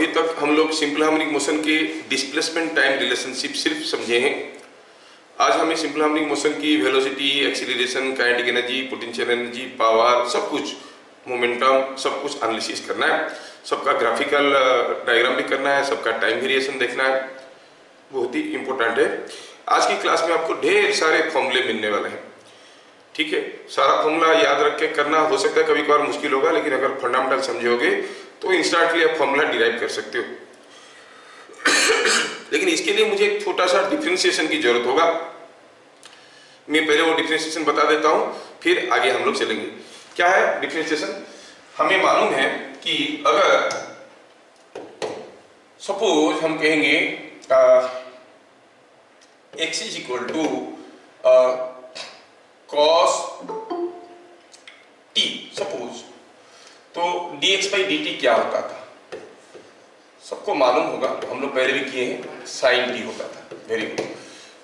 अभी तक हम लोग सिंपल हार्मोनिक मोशन के डिस्प्लेसमेंट टाइम रिलेशनशिप सिर्फ समझे हैं। आज हमें सिंपल हार्मोनिक मोशन की velocity, acceleration, kinetic energy, potential energy, power, सब कुछ, मोमेंटम, सब कुछ एनालिसिस करना है। सबका ग्राफिकल डायग्राम भी करना है, सबका टाइम वेरिएशन देखना है, बहुत ही इंपॉर्टेंट है। आज की क्लास में आपको ढेर सारे फॉर्मूले मिलने वाले हैं, ठीक है। सारा फॉर्मूला याद रख के करना, हो सकता है कभी कभार मुश्किल होगा, लेकिन अगर फंडामेंटल समझोगे तो इंस्टेंटली आप फॉर्मूला डिराइव कर सकते हो। लेकिन इसके लिए मुझे एक छोटा सा डिफरेंशिएशन की जरूरत होगा। मैं पहले वो डिफरेंशिएशन बता देता हूं, फिर आगे हम लोग चलेंगे। क्या है डिफरेंशिएशन? हमें मालूम है कि अगर सपोज हम कहेंगे x is equal to cos t, suppose, तो dx बाई dt क्या होता था? सबको मालूम होगा, हम लोग पहले भी किए हैं, sin t होता था। वेरी गुड,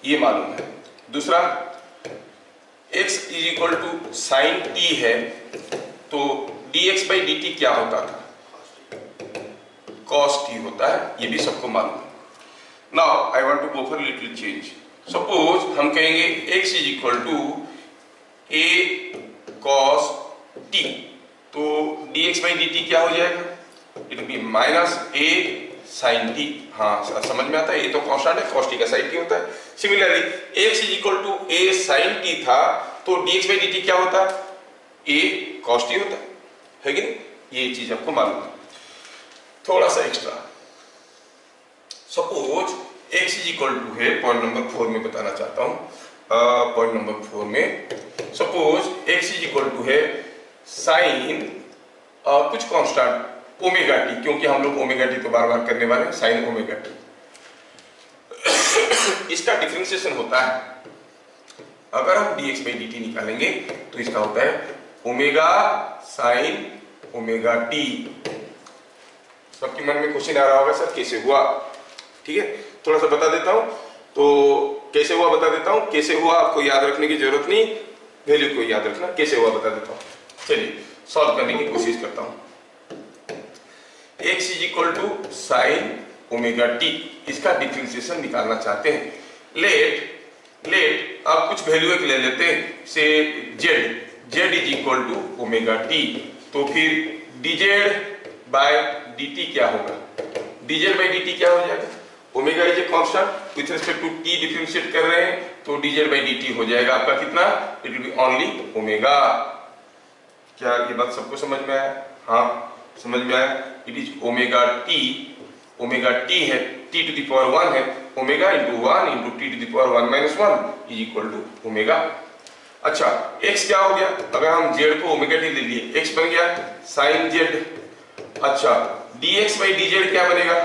ये मालूम है। दूसरा, x is equal to sin t है, तो dx बाई dt क्या होता था? cos t होता है, ये भी सबको मालूम है। Now I want to go for little change. Suppose हम कहेंगे x is equal to a cos t, तो dx बाई dt क्या हो जाएगा? It will be minus a sin t। हाँ, समझ में आता है, ये तो कांस्टेंट है, cos t का sin t होता है। Similarly x is equal to a sin t था, तो dx बाई dt क्या होता है? a cos t होता है कि नहीं? ये चीज आपको मालूम है। थोड़ा सा extra, suppose x is equal to है, पॉइंट नंबर 4 में बताना चाहता हूं। पॉइंट नंबर 4 में suppose x is equal to है साइन कुछ कांस्टेंट ओमेगा टी, क्योंकि हम लोग ओमेगा टी तो बार बार करने वाले हैं, साइन ओमेगा टी। इसका डिफरेंशिएशन होता है, अगर हम dx बाई dt निकालेंगे तो इसका होता है ओमेगा साइन ओमेगा टी। सबके मन में क्वेश्चन आ रहा होगा, सर कैसे हुआ? ठीक है, थोड़ा सा बता देता हूं। तो कैसे हुआ बता देता हूं। कैसे हुआ आपको याद रखने की जरूरत नहीं, वैल्यू को याद रखना। कैसे हुआ बता देता हूं। चलिए सॉल्व करने की कोशिश करता हूं। x is equal to sine omega t, इसका डिफरेंशिएशन निकालना चाहते हैं। लेट आप कुछ वैल्यू एक ले लेते हैं, से z is equal to omega t, तो फिर dz बाय dt क्या होगा? dz बाय dt क्या हो जाएगा? Omega is a constant, with respect to t differentiate कर रहे हैं, तो dz बाय dt हो जाएगा आपका कितना? It will B only omega. क्या ये बात सबको समझ में आया? हाँ, समझ में आया। It is omega t, omega t है, t टू द पावर 1 है, omega into 1 into t to the power 1 minus 1 is equal to omega. अच्छा, x क्या हो गया? अगर हम z को ओमेगा टी ले लिए, x बन गया साइन z। अच्छा, dx बाई dz क्या बनेगा?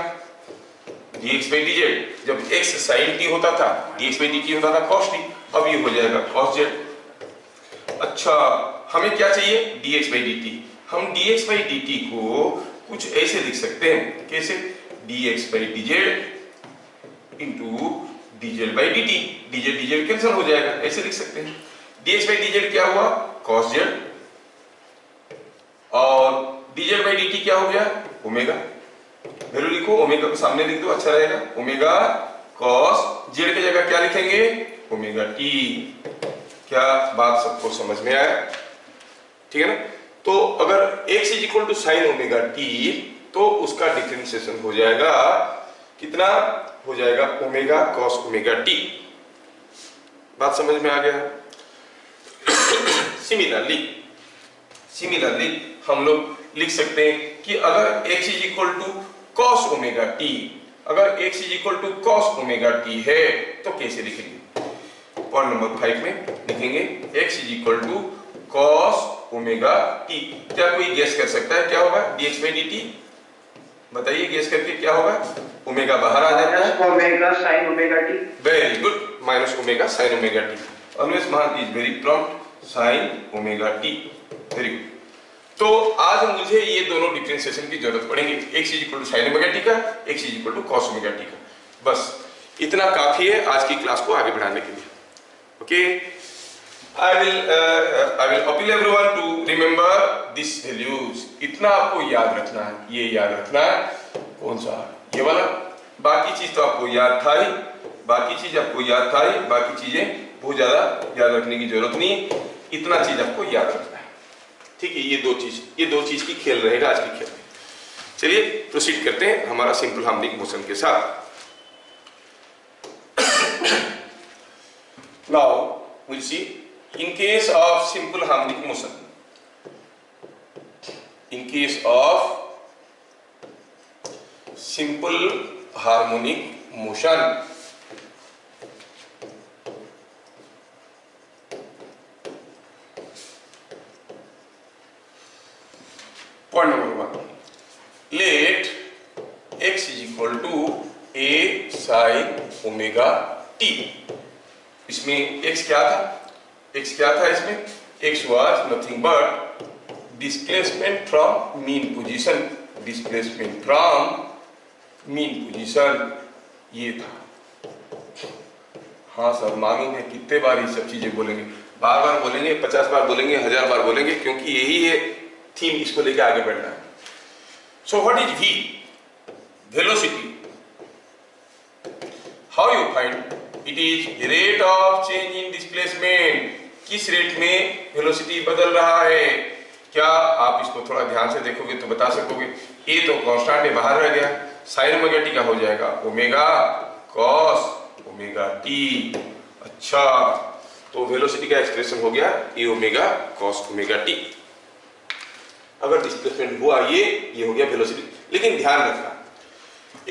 dx बाई dz, जब x sin t होता था, dx बाई dt होता था cos t, अब ये हो जाएगा cos z। अच्छा, हमें क्या चाहिए? dx by dt। हम dx बाई dt को कुछ ऐसे लिख सकते हैं, कैसे? dx by dz into dz by dt, dz dz cancel हो जाएगा, ऐसे लिख सकते हैं। dx बाई dz क्या हुआ? cos z, और dz बाई dt क्या हो गया? ओमेगा। वैल्यू लिखो, ओमेगा को सामने लिख दो, अच्छा रहेगा। ओमेगा cos z की जगह क्या लिखेंगे? Omega t। क्या बात सबको समझ में आया? ठीक है ना? तो अगर x is equal to sine omega t, तो उसका डिफरेंशिएशन हो जाएगा कितना? हो जाएगा ओमेगा cos ओमेगा t। बात समझ में आ गया? सिमिलरली हम लोग लिख सकते हैं कि अगर x is equal to cos omega t, अगर x is equal to cos omega t है, तो कैसे लिखेंगे? पॉइंट नंबर 5 में लिखेंगे x is equal to cos omega t। क्या कोई गेस कर सकता है क्या होगा? dx बाई dt बताइए, गेस करके क्या होगा? ओमेगा बाहर आ जाता है, omega sine omega t. Very good, minus omega sine omega t. Anuj Mahan is very prompt, sine omega t. Very good. तो आज मुझे ये दोनों डिफरेंशिएशन की जरूरत पड़ेगी, x is equal to sine omega t का, x is equal to cos omega t का। बस इतना काफी है आज की क्लास को आगे बढ़ाने के लिए। Okay, I will appeal everyone to remember these values। इतना आपको याद रखना है, ये याद रखना है। कौन सा, ये वाला। बाकी चीज तो आपको याद था ही, बाकी चीजें बहुत ज्यादा याद रखने की जरूरत नहीं है, इतना चीज आपको याद रखना है। ठीक है, ये दो चीज की खेल रहेगा आज की खेल में। चलिए प्रोसीड करते हैं हमारा सिंपल हार्मोनिक मोशन के साथ। Now we'll see in case of simple harmonic motion, in case of simple harmonic motion, point number 1, let x is equal to a sin omega t। इसमें x क्या था इसमें? x was nothing but displacement from mean position, ये था। हाँ sir मालूम है, कितने बार ये सब चीजें बोलेंगे, बार बोलेंगे, 50 बार बोलेंगे, 1000 बार बोलेंगे, क्योंकि यही है थीम, इसको लेके आगे बढ़ना है। So what is v? Velocity. How you find? It is rate of change in displacement. किस रेट में वेलोसिटी बदल रहा है? क्या आप इसको थोड़ा ध्यान से देखोगे तो बता सकोगे? ए तो कांस्टेंट है, बाहर रह गया, साइन ओमेगा टी का हो जाएगा ओमेगा कॉस ओमेगा टी। अच्छा, तो वेलोसिटी का एक्सप्रेशन हो गया a omega cos omega t. अगर डिस्प्लेसमेंट हुआ ये हो गया वेलोसिटी। लेकिन ध्यान रखना,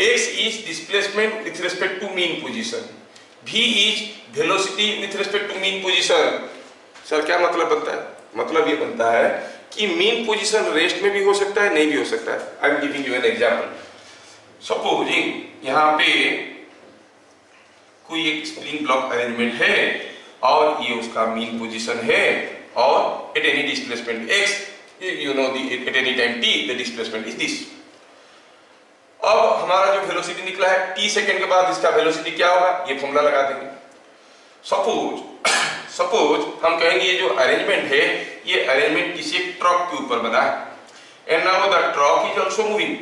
x is displacement with respect to mean position, v is velocity with respect to mean position. Sir क्या मतलब बनता है? मतलब ये बनता है कि मीन पोजीशन रेस्ट में भी हो सकता है, नहीं भी हो सकता है। I am giving you an example. Supposing यहाँ पे कोई एक स्प्रिंग ब्लॉक अरेंजमेंट है और ये उसका मीन पोजीशन है, और eight any displacement x, you know at any time t, the displacement is this। अब हमारा जो वेलोसिटी निकला है t सेकंड के बाद इसका वेलोसिटी क्या होगा, ये फॉर्मूला लगा देंगे। सपोज हम कहेंगे ये जो अरेंजमेंट है, ये अरेंजमेंट किसी एक ट्रक के ऊपर बना है, and now the truck is also moving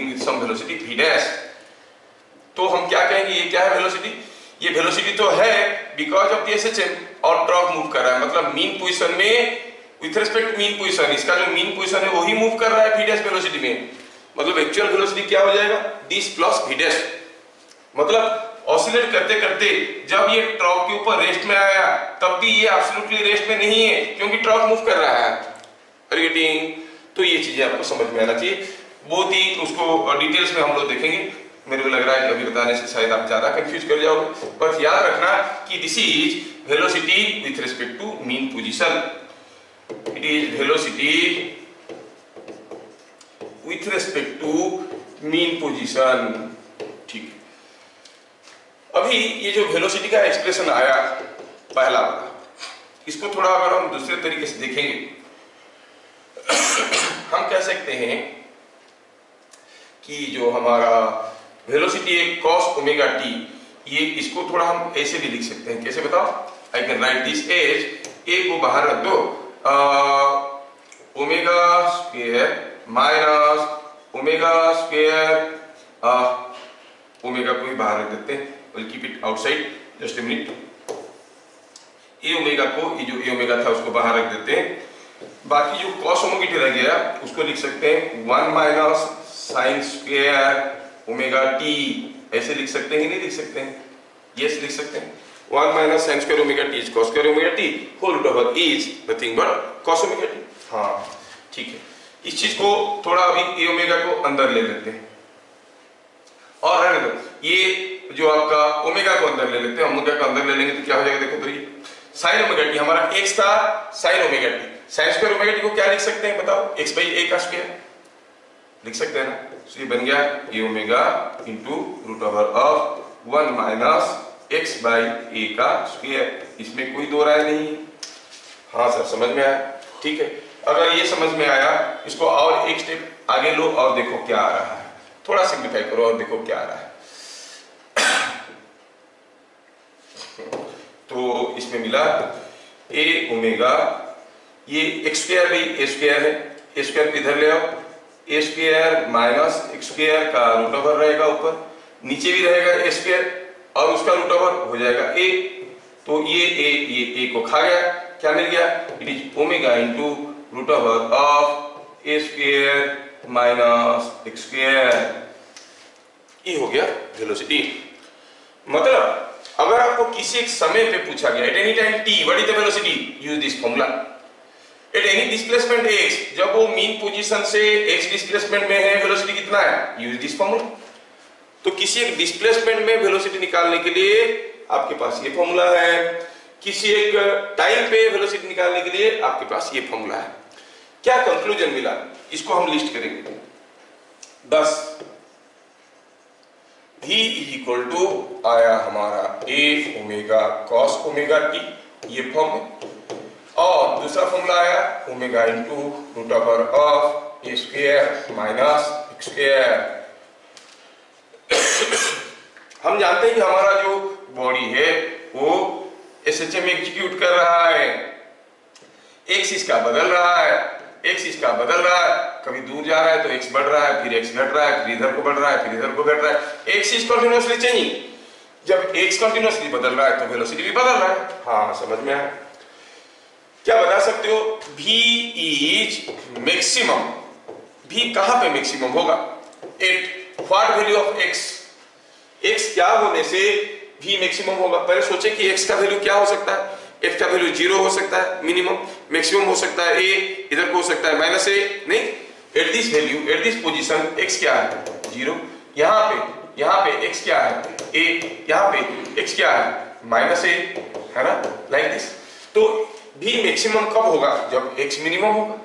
with some velocity v dash. तो हम क्या कहेंगे, ये क्या है वेलोसिटी? ये वेलोसिटी तो है बिकॉज ऑफ द SHM, और ट्रक मूव कर रहा है, मतलब मीन पोजीशन में with respect to mean position, इसका जो मीन पोजीशन है वही मूव कर रहा है v डैश वेलोसिटी में। मतलब एक्चुअल वेलोसिटी क्या हो जाएगा, दिस प्लस v डैश। मतलब ऑसिलेट करते करते जब ये ट्रक के ऊपर रेस्ट में आया, तब भी ये एब्सोल्युटली रेस्ट में नहीं है, क्योंकि ट्रक मूव कर रहा है। तो ये चीजें आपको समझ में आना चाहिए, बहुत ही उसको डिटेल्स में हम लोग देखेंगे। मेरे को लग रहा है अभी बताने से शायद आप ज्यादा कंफ्यूज कर जाओगे, बस याद रखना कि this is velocity with respect to mean position. It is velocity with respect to mean position. ठीक है, अभी ये जो वेलोसिटी का एक्सप्रेशन आया पहला वाला, इसको थोड़ा अगर हम दूसरे तरीके से देखेंगे, हम कह सकते हैं कि जो हमारा वेलोसिटी है cos ओमेगा टी, ये इसको थोड़ा हम ऐसे भी लिख सकते हैं। कैसे बताओ? I can write this as, a को बाहर रख दो, omega square minus omega square, omega को भी बाहर रख देते हैं, will keep it outside, just a minute. A omega को, ये जो ए ओमेगा था उसको बाहर रख देते हैं। बाकी जो cos ओमेगा टी रह गया उसको लिख सकते हैं 1 minus sine square omega T. ऐसे लिख सकते हैं कि नहीं लिख सकते हैं? यस लिख सकते हैं। 1 minus sine square omega t is cos square omega t whole root over is nothing but cos omega t. हाँ ठीक है, इस चीज को थोड़ा अभी ए ओमेगा को अंदर ले लेते हैं, और रहने दो, ये जो आपका ओमेगा को अंदर ले लेते हैं। ओमेगा को अंदर ले लेंगे तो क्या हो जाएगा, देखो तो ये साइन ओमेगा टी, हमारा x था sign omega T, sign square omega T को क्या लिख सकते हैं बताओ? x बाई ए का स्क्वायर लिख सकते हैं ना। तो ये बन गया a omega into root over of 1 minus x by a का स्क्वायर। इसमें कोई दो राय नहीं है। हाँ सर समझ में आया? ठीक है, अगर ये समझ में आया, इसको और एक स्टेप आगे लो और देखो क्या आ रहा है, थोड़ा सिंप्लीफाई करो और देखो क्या आ रहा है। तो इसमें मिला ए ओमेगा, ये x square by A square है, ए स्क्वायर को इधर ले आओ, ए स्क्वायर माइनस एक्स स्क्वायर का रूट ओवर रहेगा ऊपर, नीचे भी रहेगा ए स्क्वायर और उसका रूट ओवर हो जाएगा ए। तो ये को खा गया, क्या मिल गया? It is omega into root over of a square minus x square. ये हो गया वेलोसिटी। मतलब अगर आपको किसी एक समय पे पूछा गया at any time t what is the velocity, use this formula. Eight any displacement x, जब वो मीन पोजीशन से x डिस्प्लेसमेंट में है, वेलोसिटी कितना है, यूज दिस फॉर्मूला। तो किसी एक डिस्प्लेसमेंट में वेलोसिटी निकालने के लिए आपके पास ये फॉर्मूला है, किसी एक टाइम पे वेलोसिटी निकालने के लिए आपके पास ये फॉर्मूला है। क्या कंक्लूजन मिला, इसको हम लिस्ट करेंगे। 10 v इज इक्वल टू आया हमारा a omega cos omega t, ये फॉर्म है। और दूसरा फॉर्मूला आया omega into root over of a square minus x square. हम जानते हैं कि हमारा जो बॉडी है वो एसएचएम एग्जीक्यूट कर रहा है, एक्स इसका बदल रहा है, एक्स इसका बदल रहा है, कभी दूर जा रहा है तो एक्स बढ़ रहा है, फिर एक्स घट रहा है, फिर इधर को बढ़ रहा है, फिर इधर को घट रहा है। X is continuously changing. जब एक्स कंटिन्यूअसली बदल रहा है तो वेलोसिटी भी बदल रहा है। हाँ, समझ में आया? क्या बता सकते हो? v is maximum. v कहां पे मैक्सिमम होगा? At what value of x? x क्या होने से v मैक्सिमम होगा? पहले सोचे कि x का वैल्यू क्या हो सकता है। x का वैल्यू 0 हो सकता है मिनिमम, मैक्सिमम हो सकता है a, इधर को हो सकता है माइनस a। नहीं, at this value, at this position x क्या है? 0। यहाँ पे x क्या है? a। यहाँ पे x क्या है? माइनस a, है ना, लाइक दिस। तो v मैक्सिमम कब होगा? जब x मिनिमम होगा।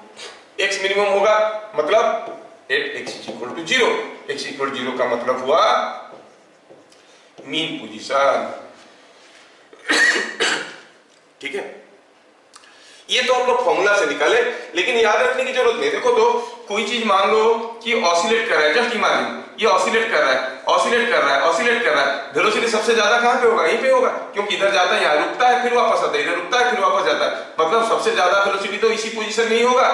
x मिनिमम होगा मतलब at x is equal to 0। x इक्वल 0 का मतलब हुआ मीन पोजीशन। ठीक है, ये तो हम लोग फॉर्मूला से निकाले, लेकिन याद रखने की जरूरत नहीं। देखो, तो कोई चीज मान लो कि ऑसिलेट कर रहा है, जस्ट इमेजिन ये ऑसिलेट कर रहा है, ऑसिलेट कर रहा है, ऑसिलेट कर रहा है। वेलोसिटी सबसे ज्यादा कहां पे होगा? यहीं पे होगा, क्योंकि इधर जाता है, यहाँ रुकता है, फिर वापस आता है, इधर रुकता है, फिर वापस जाता है। मतलब सबसे ज्यादा वेलोसिटी तो इसी पोजीशन में ही होगा,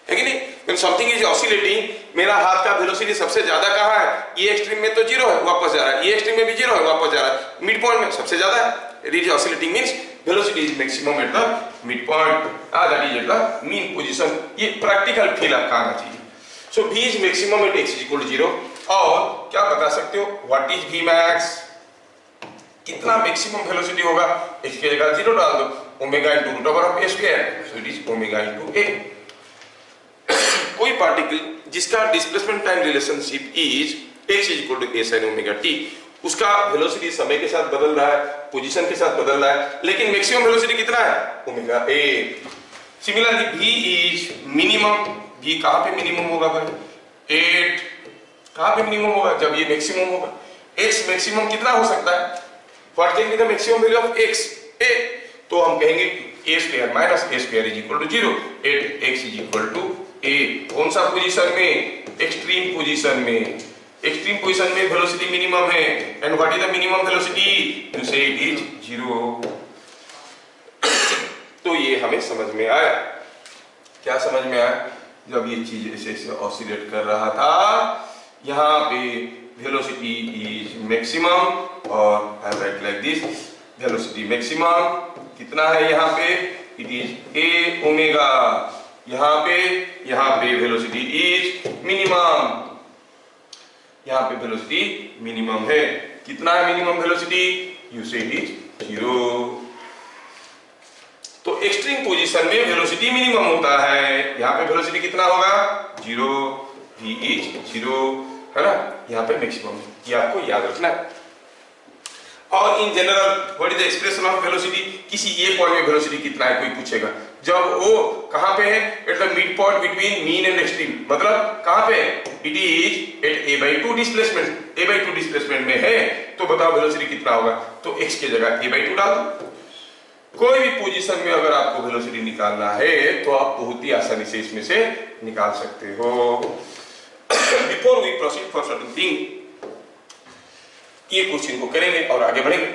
है कि नहीं? When something is oscillating, मेरा हाथ का वेलोसिटी सबसे ज्यादा कहां है? ये एक्सट्रीम में तो 0 है, वापस जा रहा है, ये एक्सट्रीम में भी 0 है, वापस जा रहा है, मिड पॉइंट में सबसे ज्यादा है। It is oscillating means velocity is maximum at the midpoint, that is at the mean position। ये प्रैक्टिकल फील आपका आना चाहिए। So v is maximum at x is equal to 0। और क्या बता सकते हो what is v max? कितना मैक्सिमम वेलोसिटी होगा? x की जगह 0 डाल दो, omega into root over of a square, so it is omega into a। कोई पार्टिकल जिसका displacement time relationship is x is equal to a sin omega t, उसका velocity समय के साथ बदल रहा है, पोजीशन के साथ बदल रहा है, लेकिन मैक्सिमम वेलोसिटी कितना है? Omega a। Similarly v is minimum. v कहां पे मिनिमम होगा भाई? 8। कहां पे मिनिमम होगा? जब ये मैक्सिमम होगा। x मैक्सिमम कितना हो सकता है? What can be the maximum value of x? a। तो हम कहेंगे a square minus a square is equal to 0। 8x is equal to a। कौन सा पोजीशन में? एक्सट्रीम पोजीशन में। एक्सट्रीम पोजीशन में वेलोसिटी मिनिमम है, and what is the minimum velocity? You say it is 0। तो ये हमें समझ में आया। क्या समझ में आया? जब ये चीज ऐसे ऐसे ऑसिलेट कर रहा था, यहाँ पे वेलोसिटी इज मैक्सिमम, और I write like this, velocity maximum कितना है यहाँ पे? It is a omega. यहाँ पे वेलोसिटी इज मिनिमम, यहाँ पे वेलोसिटी मिनिमम है। कितना है minimum velocity? You say it is 0। तो एक्सट्रीम पोजीशन में वेलोसिटी मिनिमम होता है, यहाँ पे वेलोसिटी कितना होगा? 0। v इज 0, है ना? यहाँ पे मैक्सिमम है, ये आपको याद रखना है। और in general what is the expression of velocity? किसी ये पॉइंट में वेलोसिटी कितना है कोई पूछेगा, जब वो कहां पे है? At the mid point between mean and extreme. मतलब कहां पे? It is at a/2 displacement. a/2 displacement में है, तो बताओ वेलोसिटी कितना होगा? तो x की जगह a/2 डाल दो। कोई भी पोजीशन में अगर आपको वेलोसिटी निकालना है तो आप बहुत ही आसानी से इसमें से निकाल सकते हो। Before we proceed for certain thing, ये क्वेश्चन को करेंगे और आगे बढ़ेंगे।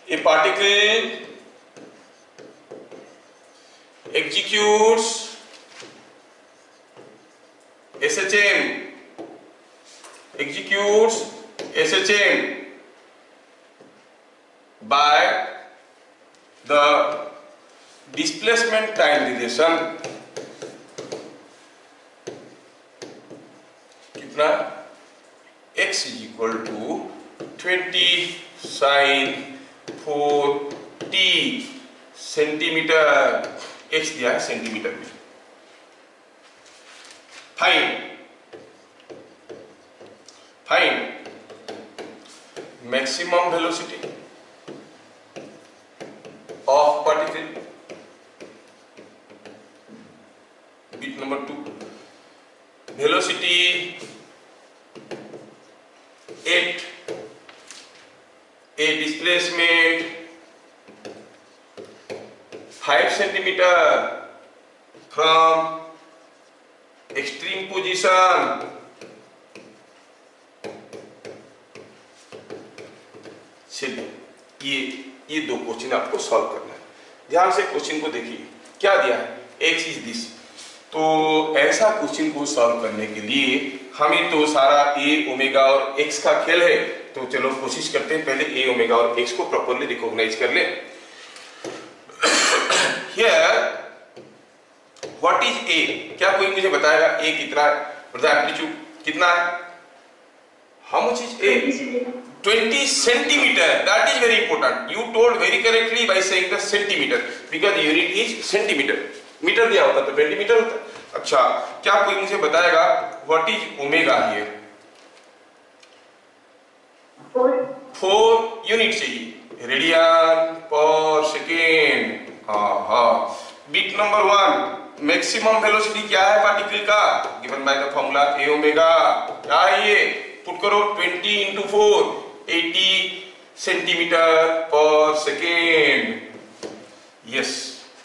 A particle executes SHM executes SHM by the displacement time relation कितना x is equal to 20 sin 4t centimetre, x दिया है सेंटीमीटर में। Find maximum velocity of particle. Bit number 2, velocity at A displacement 5 centimeter from extreme position चलिए ये दो question आपको solve करना है। ध्यान से क्वेश्चन को देखिए, क्या दिया है, x इज दिस। तो ऐसा क्वेश्चन को सॉल्व करने के लिए हमें तो सारा a ओमेगा और x का खेल है, तो चलो कोशिश करते हैं पहले a ओमेगा और x को प्रॉपर्ली रिकॉग्नाइज कर ले। Here, what is A? क्या कोई मुझे बताएगा A कितना है? एम्पलीट्यूड कितना है? How much is A? 20 centimeter. That is very important. You told very correctly by saying the centimeter because the unit is centimeter. Meter दिया होता तो 20 मीटर होता। अच्छा, क्या कोई मुझे बताएगा what is omega here? 4 unit चाहिए, radian per second. Bit number 1, maximum velocity क्या है पार्टिकल का, given by the formula a omega. क्या है ये, पुट करो 20 into 4, 80 centimeter per second. Yes,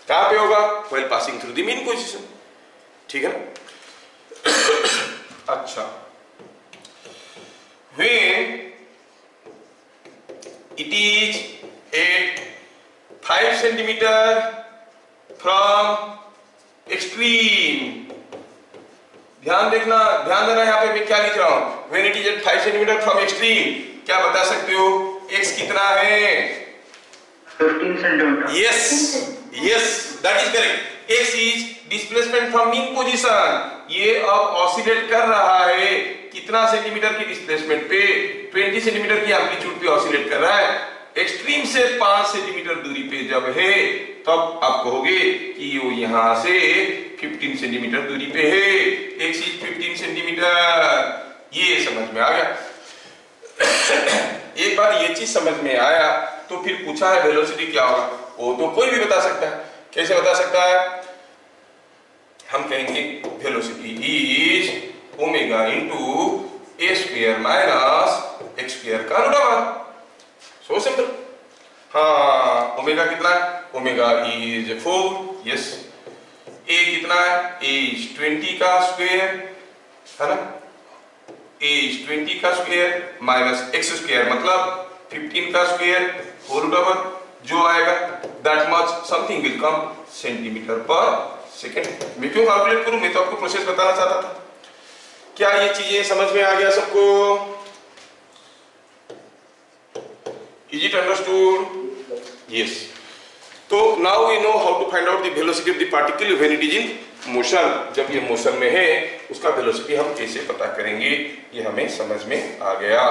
कहां पे होगा, while passing through the mean position, ठीक है ना। अच्छा, when it is at 5 centimeter from extreme, ध्यान देखना, ध्यान देना, यहाँ पे मैं क्या लिख रहा हूं, when it is at 5 centimeter from extreme, क्या बता सकते हो x कितना है, 15 centimeter. Yes, that is correct. x is displacement from mean position. ये अब ऑसिलेट कर रहा है कितना सेंटीमीटर की डिस्प्लेसमेंट पे, 20 सेंटीमीटर की एम्पलीट्यूड पे ऑसिलेट कर रहा है। एक्सट्रीम से 5 सेंटीमीटर दूरी पे जब है तब आप कहोगे कि वो यहां से 15 सेंटीमीटर दूरी पे है, x इज 15 सेंटीमीटर। ये समझ में आ गया। एक बार ये चीज समझ में आया तो फिर पूछा है वेलोसिटी क्या होगा, वो तो कोई भी बता सकता है। कैसे बता सकता है, हम कहेंगे velocity is omega into a square minus x square का रूट ओवर। So simple. हाँ, ओमेगा कितना है, ओमेगा इज 4, यस। ए कितना है, ए इज 20 का स्क्वायर, है ना, ए इज 20 का स्क्वायर माइनस एक्स स्क्वायर मतलब 15 का स्क्वायर होल रूट ओवर, जो आएगा that much something will come centimetre per second. मैं क्यों कैलकुलेट करूं, मैं तो आपको प्रोसेस बताना चाहता था। क्या ये चीजें समझ में आ गया सबको? Is it understood? Yes. So now we know how to find out the velocity of the particle when it is in motion. जब ये मोशन में है उसका वेलोसिटी हम कैसे पता करेंगे, ये हमें समझ में आ गया।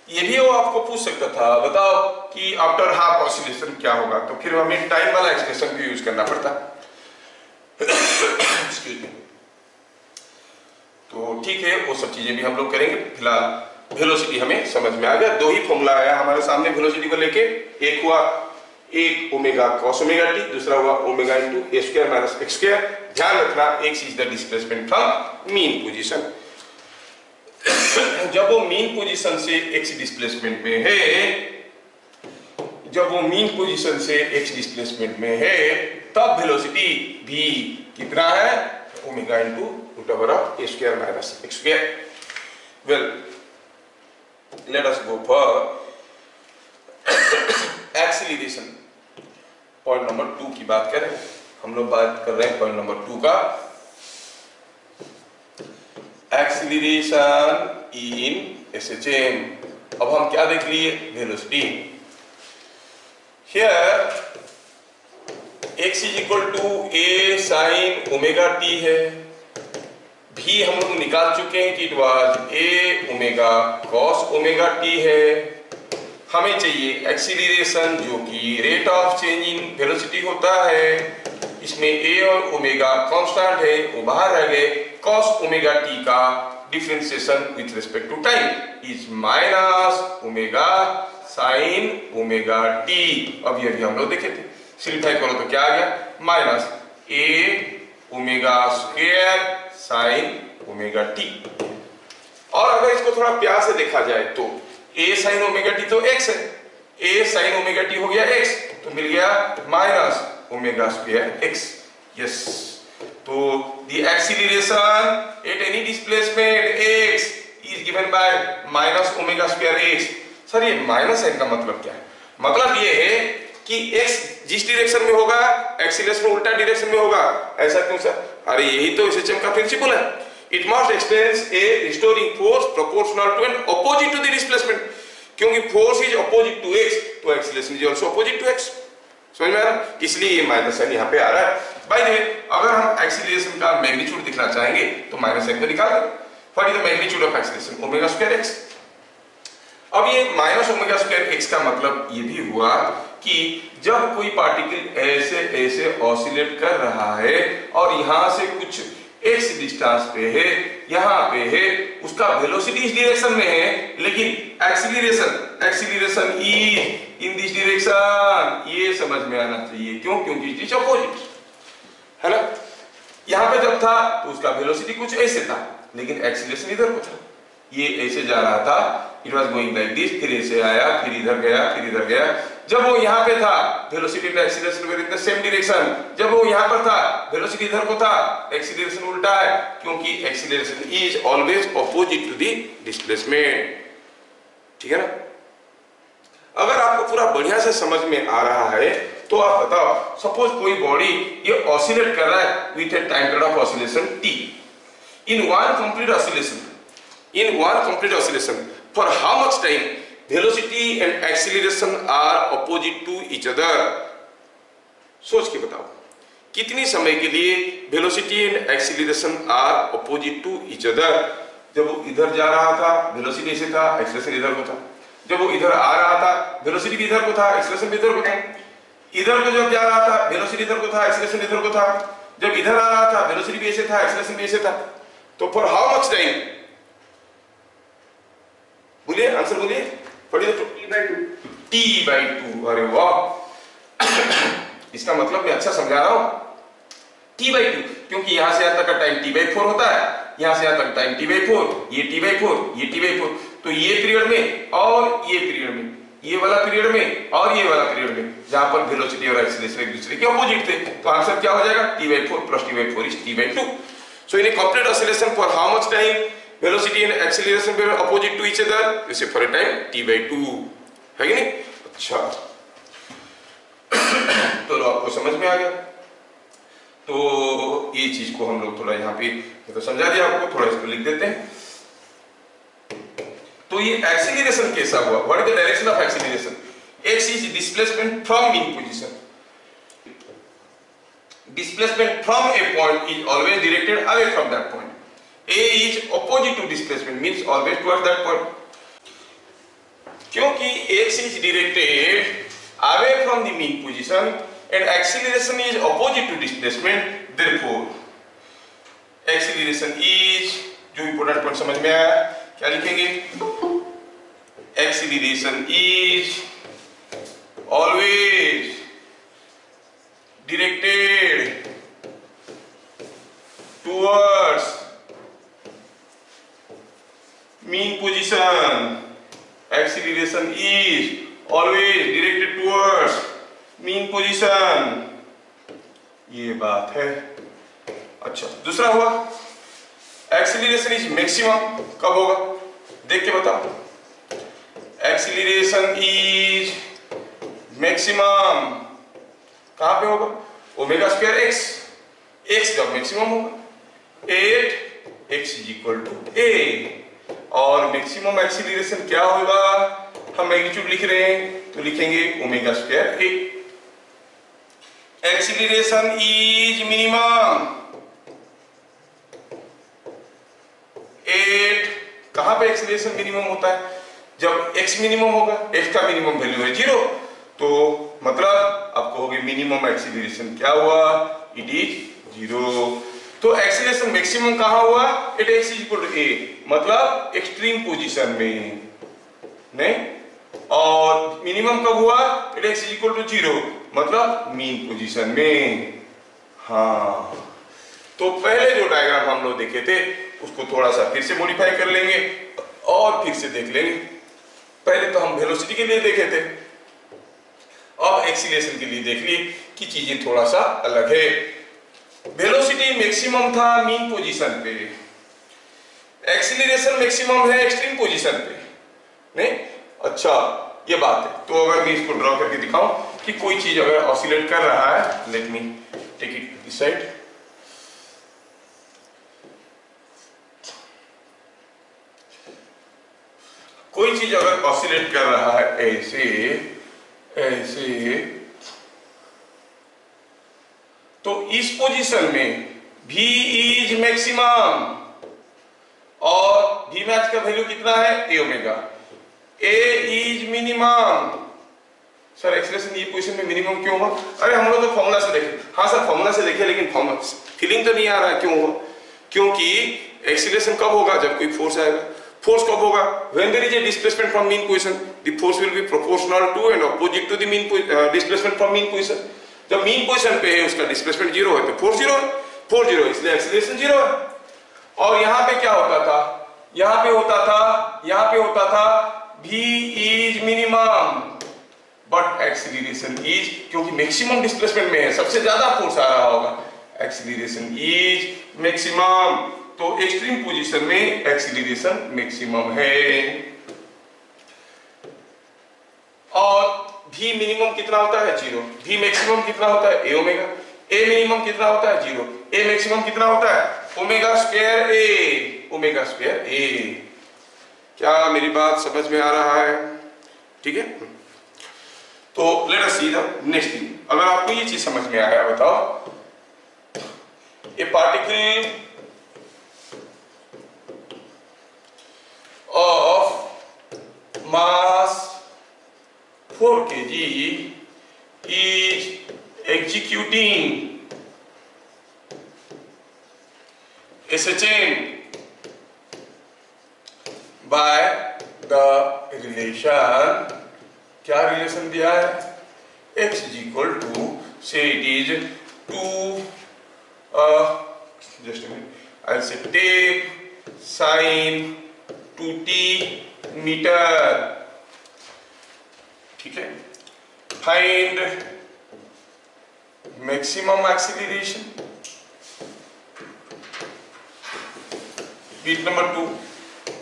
ये भी वो आपको पूछ सकता था, बताओ कि आफ्टर हाफ ऑसिलेशन क्या होगा, तो फिर हमें टाइम वाला एक्सप्रेशन भी यूज करना पड़ता। Excuse me. तो ठीक है, वो सब चीजें भी हम लोग करेंगे। फिलहाल वेलोसिटी हमें समझ में आ गया। दो ही फॉर्मूला आया हमारे सामने वेलोसिटी को लेके, एक हुआ एक ओमेगा कॉस ओमेगा टी, दूसरा हुआ omega into a square minus x square. ध्यान रखना, x is the displacement from mean position. जब वो मीन पोजीशन से एक्स डिस्प्लेसमेंट में है, जब वो मीन पोजीशन से एक्स डिस्प्लेसमेंट में है, तब वेलोसिटी भी कितना है, omega into root over of a square minus x square. Well, let us go for acceleration। Point number 2 की बात करें, हम लोग बात कर रहे हैं पॉइंट नंबर 2 का। Acceleration in SHM। अब हम क्या देख लिए, velocity. Here x is equal to a sine omega t है। भी हम लोग निकाल चुके हैं कि it was a omega cos omega t है। हमें चाहिए एक्सीलरेशन जो कि rate of change in velocity होता है। इसमें a और ओमेगा कांस्टेंट है, वो बाहर रह गए। कॉस ओमेगा t का differentiation with respect to time is minus omega sine omega t। अब ये भी हम लोग देखे थे, सिंप्लीफाई करो तो क्या आ गया, minus a omega square sine omega t। और अगर इसको थोड़ा प्यार से देखा जाए तो a साइन ओमेगा t तो x है, a साइन ओमेगा t हो गया x, तो मिल गया minus omega square x। Yes, तो the acceleration at any displacement x is given by minus omega square x। Sir ये माइनस साइन का मतलब क्या है? मतलब ये है कि x जिस डायरेक्शन में होगा एक्सीलरेशन उल्टा डायरेक्शन में होगा। ऐसा क्यों सर? अरे यही तो SHM का प्रिंसिपल है। It must experience a restoring force proportional to and opposite to the displacement. क्योंकि force is opposite to x तो acceleration is also opposite to x। समझ में आ रहा? इसलिए ये माइनस साइन यहाँ पे आ रहा है। बाय द वे, अगर हम एक्सीलरेशन का मैग्नीट्यूड दिखना चाहेंगे तो माइनस साइन को निकाल दें। What is the magnitude of acceleration? Omega square x। अब ये माइनस ओमेगा स्क्वायर x का मतलब ये भी हुआ कि जब कोई पार्टिकल ऐसे ऐसे ऑसिलेट कर रहा है और यहां से कुछ x डिस्टेंस पे है, यहाँ पे है, उसका वेलोसिटी इस डायरेक्शन में है, लेकिन acceleration is in this direction. ये समझ में आना चाहिए। क्यों? क्योंकि इट इज अपोजिट है ना। यहाँ पे जब था तो उसका वेलोसिटी कुछ ऐसे था, लेकिन एक्सीलरेशन इधर को था। ये ऐसे जा रहा था, it was going like this, फिर ऐसे आया, फिर इधर गया, फिर इधर गया। जब वो यहाँ पे था velocity and acceleration were in the same direction. जब वो यहाँ पर था वेलोसिटी इधर को था, एक्सीलरेशन उल्टा है, क्योंकि acceleration is always opposite to the displacement. ठीक है ना। अगर आपको पूरा बढ़िया से समझ में आ रहा है तो आप बताओ, सपोज कोई बॉडी ये ऑसिलेट कर रहा है with A time period of oscillation t in one complete oscillation for how much time velocity and acceleration are opposite to each other। सोच के बताओ कितनी समय के लिए velocity and acceleration are opposite to each other। जब वो इधर जा रहा था वेलोसिटी ऐसे था, एक्सीलरेशन इधर को था। जब वो इधर आ रहा था वेलोसिटी भी इधर को था, एक्सीलरेशन भी इधर को था। इधर को जब जा रहा था वेलोसिटी इधर को था, एक्सीलरेशन इधर को था। जब इधर आ रहा था वेलोसिटी भी ऐसे था, एक्सीलरेशन भी ऐसे था। तो फॉर हाउ मच टाइम? बोलिए, आंसर बोलिए। पढ़िए तो t/2। अरे वाह, इसका मतलब मैं अच्छा समझा रहा हूं। t/2 क्योंकि यहां से यहां तक का टाइम t/4 होता है, यहां से यहां तक टाइम t/4, ये t/4, ये t/4। तो ये पीरियड में और ये पीरियड में, ये वाला पीरियड में और ये वाला पीरियड में, जहां पर वेलोसिटी और एक्सीलरेशन एक दूसरे के अपोजिट थे, तो आंसर क्या हो जाएगा? t/4 plus t/4 is t/2। So in a complete oscillation for how much time velocity and acceleration were opposite to each other? इसे for a time t/2 है कि नहीं? अच्छा, तो आपको समझ में आ गया। तो ये चीज को हम लोग थोड़ा यहाँ पे तो समझा दिया आपको, थोड़ा इसको लिख देते हैं। तो ये एक्सीलरेशन कैसा हुआ? What is the direction of acceleration? x is displacement from mean position. Displacement from a point is always directed away from that point. A is opposite to displacement, means always towards that point. क्योंकि x is directed away from the mean position and acceleration is opposite to displacement, therefore acceleration is, जो important point समझ में आया क्या लिखेंगे? Acceleration is always directed towards mean position. Acceleration is always directed towards mean position. ये बात है। अच्छा, दूसरा हुआ एक्सीलरेशन इज मैक्सिमम कब होगा? देख के बताओ। एक्सीलरेशन इज मैक्सिमम कहां पे होगा? Omega square x. एक्स जब मैक्सिमम होगा 8 x is equal to a। और मैक्सिमम एक्सीलरेशन क्या होगा, हम मैग्नीट्यूड लिख रहे हैं तो लिखेंगे omega square a। Acceleration is minimum at, कहां पे एक्सीलरेशन मिनिमम होता है, जब x मिनिमम होगा, x का मिनिमम वैल्यू है 0, तो मतलब आपको होगी मिनिमम एक्सीलरेशन क्या हुआ, इट इज 0। तो एक्सीलरेशन मैक्सिमम कहां हुआ, at x is equal to a, मतलब एक्सट्रीम पोजीशन में नहीं, और मिनिमम कब हुआ, at x is equal to 0, मतलब मीन पोजीशन में। हाँ, तो पहले जो डायग्राम हम लोग देखे थे उसको थोड़ा सा फिर से मॉडिफाई कर लेंगे और फिर से देख लेंगे। पहले तो हम वेलोसिटी के लिए देखे थे, अब एक्सीलरेशन के लिए देख लिए कि चीजें थोड़ा सा अलग है। वेलोसिटी मैक्सिमम था मीन पोजीशन पे, एक्सीलरेशन मैक्सिमम है एक्सट्रीम पोजीशन पे, नहीं? अच्छा, ये बात है। तो अगर मैं इसको ड्रॉ करके दिखाऊं कि कोई चीज अगर ऑसिलेट कर रहा है, let me take it this side. कोई चीज अगर ऑसिलेट कर रहा है ऐसे ऐसे, तो इस पोजीशन में v इज मैक्सिमम, और v मैक्स का वैल्यू कितना है, a omega. a is minimum. Sir acceleration ये पोजीशन में मिनिमम क्यों हुआ, अरे हम लोग तो फॉर्मूला से देखे। हाँ सर फॉर्मूला से देखे, लेकिन फॉर्मूला फीलिंग तो नहीं आ रहा है क्यों हुआ, क्योंकि एक्सीलरेशन कब होगा, जब कोई फोर्स आएगा। फोर्स कब होगा, when there is a displacement from mean position, the force will be proportional to and opposite to the mean displacement from mean position। जब मीन पोजीशन पे है उसका डिस्प्लेसमेंट 0 है तो फोर्स 0 है, फोर्स 0 इसलिए एक्सीलरेशन 0 है। और यहाँ पे क्या होता था, यहाँ पे होता था v is minimum but acceleration is, क्योंकि मैक्सिमम डिस्प्लेसमेंट में है, सबसे ज्यादा फोर्स आ रहा होगा, एक्सीलरेशन इज मैक्सिमम। तो एक्सट्रीम पोजीशन में एक्सीलरेशन मैक्सिमम है। और v मिनिमम कितना होता है, 0। v मैक्सिमम कितना होता है, a ओमेगा। a मिनिमम कितना होता है, 0। a मैक्सिमम कितना होता है, omega square a, omega square a। क्या मेरी बात समझ में आ रहा है, ठीक है? तो late us see the next thing. अगर आपको ये चीज समझ में आया बताओ, ए particle of mass 4 kg is executing a chain by the relation, क्या रिलेशन दिया है, x is equal to, say it is 2 just a minute, I'll say take sin 2t meter, ठीक है? Find maximum acceleration. Bit number 2,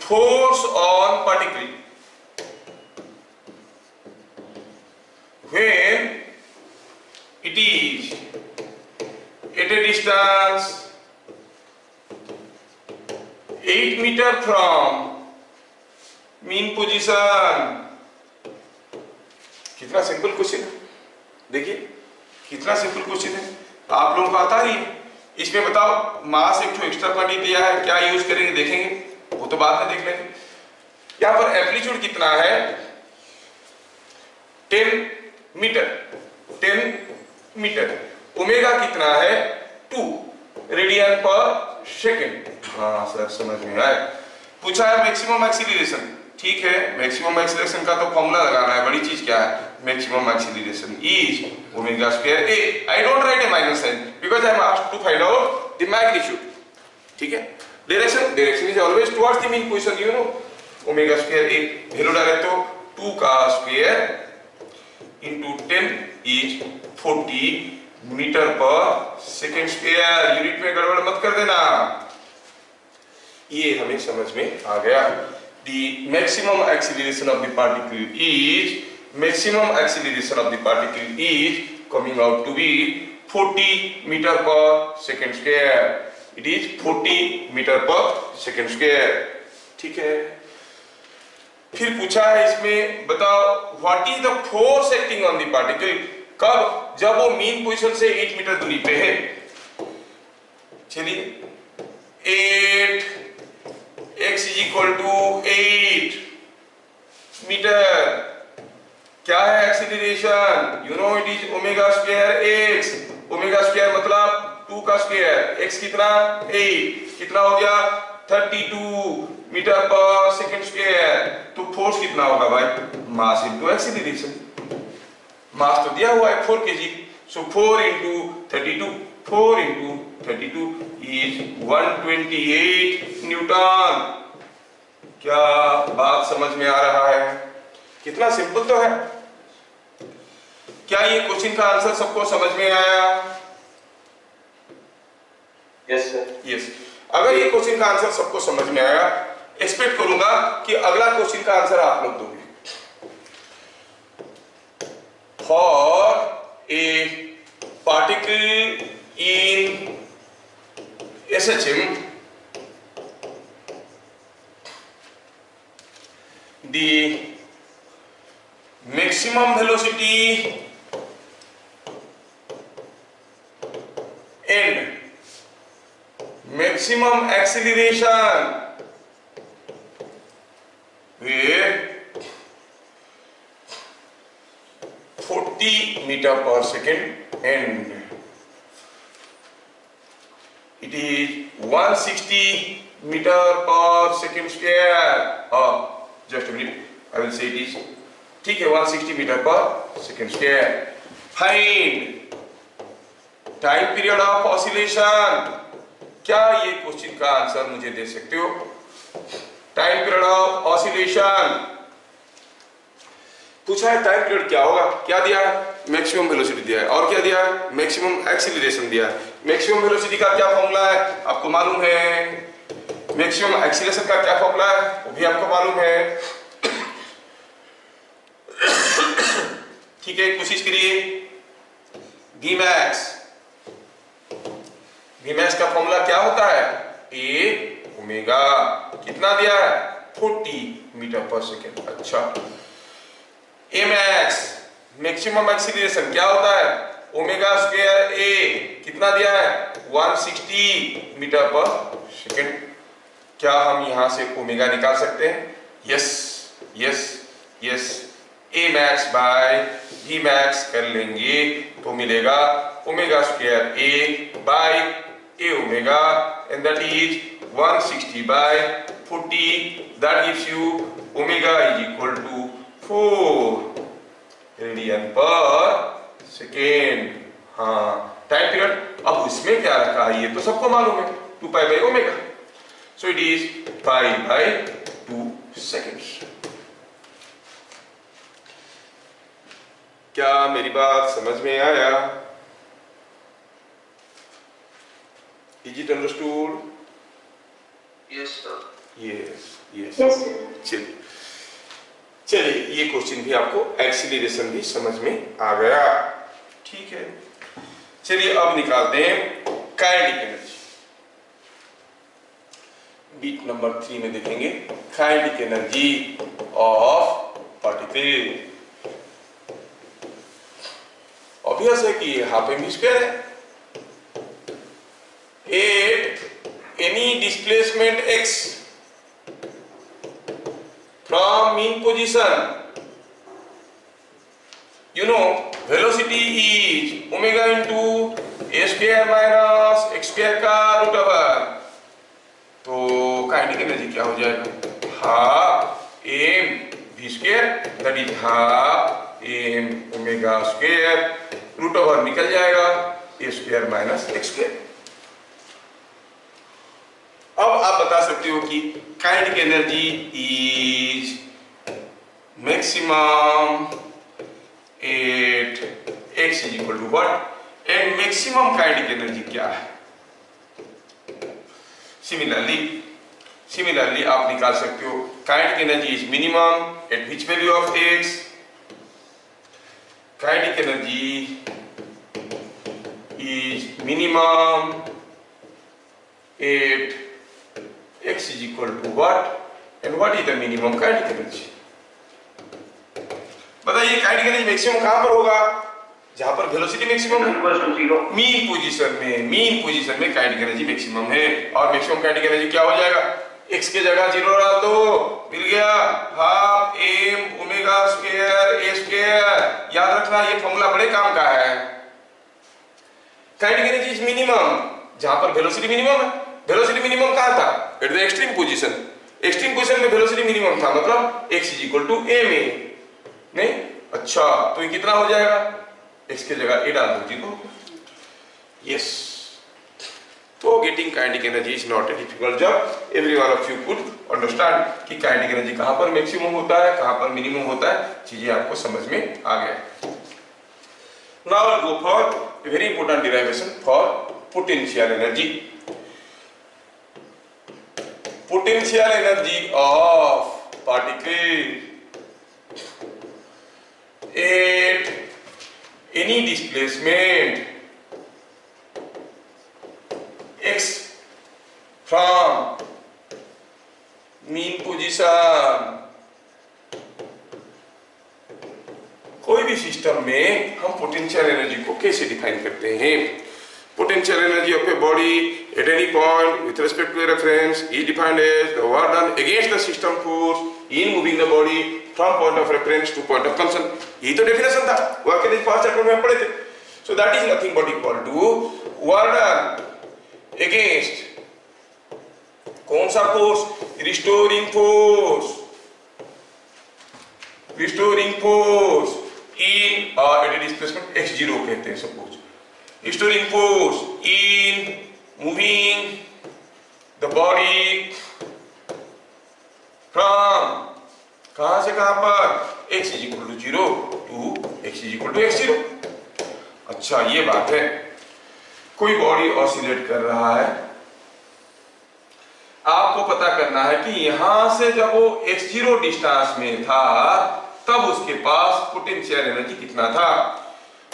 force on particle when it is at a distance 8 meter from mean position. कितना simple question है, देखिए कितना simple question है, आप लोगों को आता ही है। इसमें बताओ मास एक एक्स्ट्रा क्वांटिटी दिया है, क्या यूज करेंगे देखेंगे, वो तो बाद में देख लेंगे। यहां पर एम्पलीट्यूड कितना है, 10 मीटर। ओमेगा कितना है, 2 रेडियन पर सेकेंड। हाँ सर समझ में आया। पूछा है मैक्सिमम एक्सीलरेशन, ठीक है? मैक्सिमम एक्सीलरेशन का तो फॉर्मूला लगाना है, बड़ी चीज क्या है, maximum acceleration is omega square a। I don't write a minus sign because I am asked to find out the magnitude, ठीक है? Direction is always towards the mean position, you know. Omega square a value डाले तो 2 का स्क्वायर into 10 is 40 meter per second square. Unit में गड़बड़ मत कर देना, ये हमें समझ में आ गया। The maximum acceleration of the particle is coming out to be 40 meter per second square। It is 40 meter per second square. ठीक है, फिर पूछा है इसमें, बताओ what is the force acting on the particle, कब, जब वो मीन पोजीशन से 8 मीटर दूरी पे है। चलिए 8 x is equal to 8 meter, क्या है acceleration, you know it is omega square x, omega square मतलब 2 का स्क्वायर, x कितना 8, कितना हो गया 32 मीटर पर सेकेंड स्क्वायर। तो फोर्स कितना होगा भाई, मास इनटू एक्सीलरेशन, मास तो दिया हुआ है 4 kg, so 4 into 32, 4 into 32 is 128 Newton. क्या बात समझ में आ रहा है, कितना सिंपल तो है। क्या ये क्वेश्चन का आंसर सबको समझ में आया? Yes sir. यस। अगर ये क्वेश्चन का आंसर सबको समझ में आया, एक्सपेक्ट करूंगा कि अगला क्वेश्चन का आंसर आप लोग दोगे। For a particle in SHM, the maximum velocity and maximum acceleration were 40 meter per second and it is 160 meter per second square. Just a minute, I will say it is, ठीक है 160 meter per second square. Find time period of oscillation. क्या ये question का answer मुझे दे सकते हो? Time period of oscillation पूछा है, टाइम पीरियड क्या होगा, क्या दिया है, मैक्सिमम वेलोसिटी दिया है, और क्या दिया है, मैक्सिमम एक्सीलरेशन दिया है। मैक्सिमम वेलोसिटी का क्या फॉर्मूला है आपको मालूम है, मैक्सिमम एक्सीलरेशन का क्या फॉर्मूला है वो भी आपको मालूम है। ठीक है, कोशिश करिए। Vmax का फॉर्मूला क्या होता है, ए ओमेगा, कितना दिया है 40 मीटर पर सेकेंड। अच्छा, Max मैक्सिमम एक्सीलरेशन क्या होता है, ओमेगा स्क्वायर ए, कितना दिया है 160 मीटर पर सेकेंड। क्या हम यहां से ओमेगा निकाल सकते हैं? Yes yes yes, Amax by Vmax कर लेंगे तो मिलेगा omega square a by a omega, and that is 160 by 40, that gives you omega is equal to 4 radian per second. हाँ, टाइम पीरियड अब इसमें क्या रखा है ये तो सबको मालूम है, 2 pi by omega, so it is pi by 2 seconds. क्या मेरी बात समझ में आया? Is it understood? Yes sir. Yes, yes. Yes sir. चलिए चलिए, ये क्वेश्चन भी आपको एक्सीलरेशन भी समझ में आ गया। ठीक है, चलिए अब निकालते हैं काइनेटिक एनर्जी। बीट नंबर 3 में देखेंगे kinetic energy of particle. Obvious है कि हाफ एम स्क्वायर है। Eight any displacement x from mean position, you know velocity is omega into a square minus x square का रूट ओवर। तो kinetic energy क्या हो जाएगा, half m v square, that is half m omega square, root over निकल जाएगा a square minus x square. अब आप बता सकते हो कि kinetic energy is maximum at x is equal to what, and maximum kinetic energy क्या है। सिमिलरली आप निकाल सकते हो kinetic energy is minimum at which value of x, kinetic energy is minimum 8x is equal to what, and what is the minimum kinetic energy? बताइए kinetic energy maximum कहां पर होगा? जहां पर वेलोसिटी मैक्सिमम है, मीन पोजीशन में kinetic energy maximum है। और मैक्सिमम काइनेटिक एनर्जी क्या हो जाएगा? x के जगह 0 डाल दो, मिल गया half m omega square a square. याद रखना ये फॉर्मूला बड़े काम का है। काइनेटिक एनर्जी इज मिनिमम जहां पर वेलोसिटी मिनिमम है। वेलोसिटी मिनिमम कहां था? At the extreme position. Extreme position में वेलोसिटी मिनिमम था, मतलब x is equal to ma। नहीं? अच्छा, तो ये कितना हो जाएगा? x के जगह a डाल दो, 0। यस, तो getting kinetic energy is not a difficult job. Every one of you could understand कि काइनेटिक एनर्जी कहां पर मैक्सिमम होता है, कहां पर मिनिमम होता है, चीजें आपको समझ में आ गया। Now will go for a very important derivation for potential energy. Potential energy of particle at any displacement x from mean position। कोई भी सिस्टम में हम पोटेंशियल एनर्जी को कैसे डिफाइन करते हैं? Potential energy of a body at any point with respect to a reference is defined as the work done against the system force in moving the body from point of reference to point of concern. यही तो definition था, work के first chapter में पढ़े थे। So that is nothing but equal to work done against कौन सा फोर्स? Restoring force. Restoring force in at a displacement x0 कहते हैं suppose. restoring force in moving the body from कहां से कहां पर? x is equal to 0 to x is equal to x0। अच्छा, ये बात है। कोई बॉडी ऑसिलेट कर रहा है, आपको पता करना है कि यहां से जब वो x0 डिस्टेंस में था तब उसके पास पोटेंशियल एनर्जी कितना था।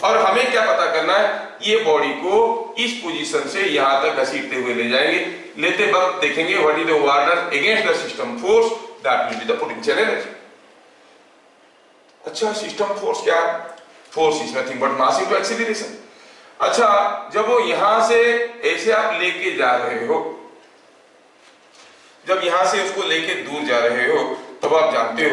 और हमें क्या पता करना है? ये बॉडी को इस पोजीशन से यहां तक घसीटते हुए ले जाएंगे। लेते वक्त देखेंगे what is the work done against the system force, that will be the potential energy. अच्छा, सिस्टम फोर्स क्या? Force is nothing but mass into acceleration. अच्छा, जब वो यहां से ऐसे आप लेके जा रहे हो, जब यहां से उसको लेके दूर जा रहे हो, तब आप जानते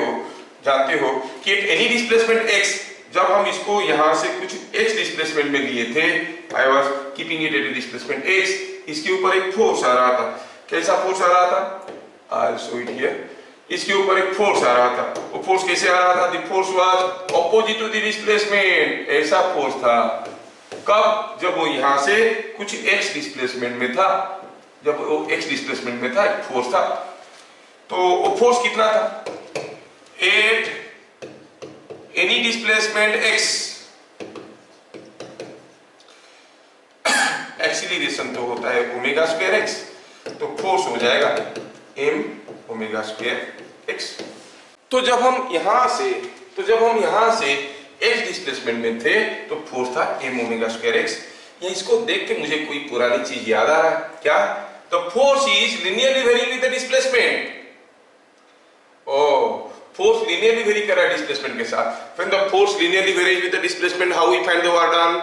हो कि एनी डिस्प्लेसमेंट x, जब हम इसको यहां से कुछ x डिस्प्लेसमेंट में लिए थे, I was keeping it at displacement x, इसके ऊपर एक फोर्स आ रहा था। कैसा फोर्स आ रहा था? I show it here. इसके ऊपर एक फोर्स आ रहा था। वो फोर्स कैसे आ रहा था? The force was opposite to the displacement. ऐसा फोर्स था। कब? जब वो यहां से कुछ x डिस्प्लेसमेंट में था। जब वो x डिस्प्लेसमेंट में था, एक फोर्स था। तो वो फोर्स कितना था? at any displacement x, acceleration तो होता है ओमेगा स्क्वायर x, तो फोर्स हो जाएगा m ओमेगा स्क्वायर x। तो जब हम यहां से x डिस्प्लेसमेंट में थे तो फोर्स था m ओमेगा स्क्वायर x। ये इसको देख के मुझे कोई पुरानी चीज याद आ रहा है। क्या? The force is linearly varying with the displacement. Oh, force linearly vary कर रहा है डिस्प्लेसमेंट के साथ। When the force linearly varies with the displacement, how we find the work done?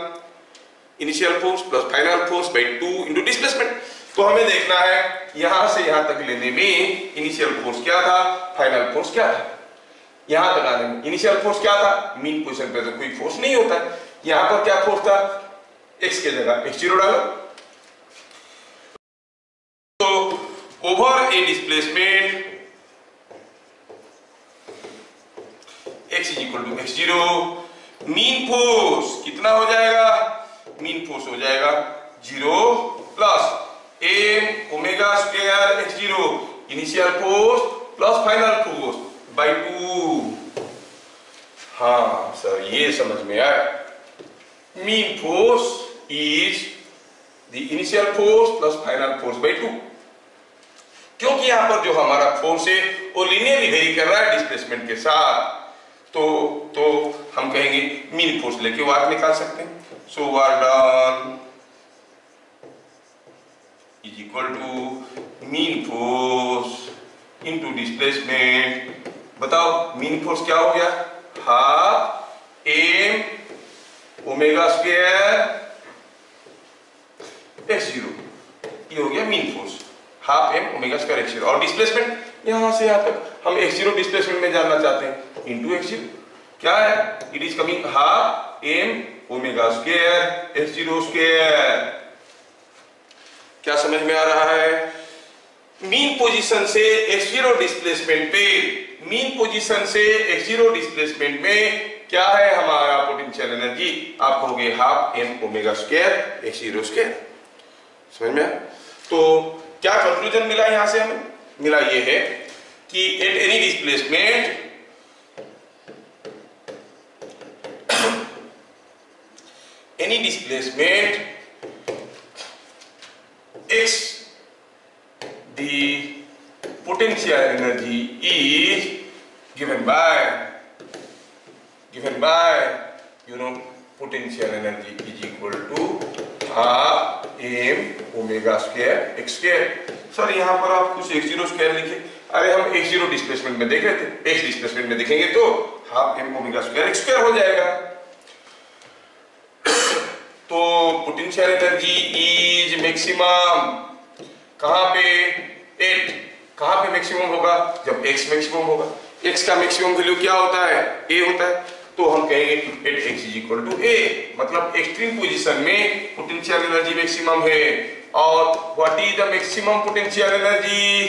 Initial force plus final force by 2 into displacement। तो हमें देखना है यहां से यहां तक लेने में इनिशियल फोर्स क्या था, फाइनल फोर्स क्या था। यहां तक आने में इनिशियल फोर्स क्या था? मीन पोजीशन पे तो कोई फोर्स नहीं होता है। यहां पर क्या फोर्स था? x के जगह x0 डालो। तो over A displacement x is equal to x0, mean force कितना हो जाएगा? मीन फोर्स हो जाएगा 0 plus m omega square x0, initial force plus final force by 2। हाँ सर, ये समझ में आया। Mean force is the initial force plus final force by 2। क्योंकि यहां पर जो हमारा फोर्स है वो लिनियरली वेरी कर रहा है डिस्प्लेसमेंट के साथ, तो हम कहेंगे मीन फोर्स लेके वर्क निकाल सकते हैं। So work done is equal to mean force into displacement. बताओ मीन फोर्स क्या हो गया, half m omega square x0, ये हो गया mean force, half m omega square x0। और डिस्प्लेसमेंट यहां से यहां तक हम x0 डिस्प्लेसमेंट में जानना चाहते हैं, इनटू x0 क्या है, it is coming half m omega square x0 square. क्या समझ में आ रहा है? मीन पोजीशन से x0 डिस्प्लेसमेंट पे, मीन पोजीशन से x0 डिस्प्लेसमेंट में क्या है हमारा पोटेंशियल एनर्जी, आप कहोगे half m omega square x0 square. समझ में आया? तो क्या कंक्लूजन मिला यहां से हमें? मिला ये है कि at any displacement x, the potential energy is given by potential energy is equal to half m omega square x square। Sir यहाँ पर आप कुछ x0 स्क्वायर लिखे, अरे हम x0 डिस्प्लेसमेंट में देख रहे थे, x डिस्प्लेसमेंट में देखेंगे तो half m omega square x square हो जाएगा। तो पोटेंशियल एनर्जी इज मैक्सिमम कहां पे, एट, कहां पे मैक्सिमम होगा, जब x मैक्सिमम होगा। x का मैक्सिमम वैल्यू क्या होता है, a होता है, तो हम कहेंगे at x is equal to a, मतलब एक्सट्रीम पोजीशन में पोटेंशियल एनर्जी मैक्सिमम है। और what is the maximum potential energy,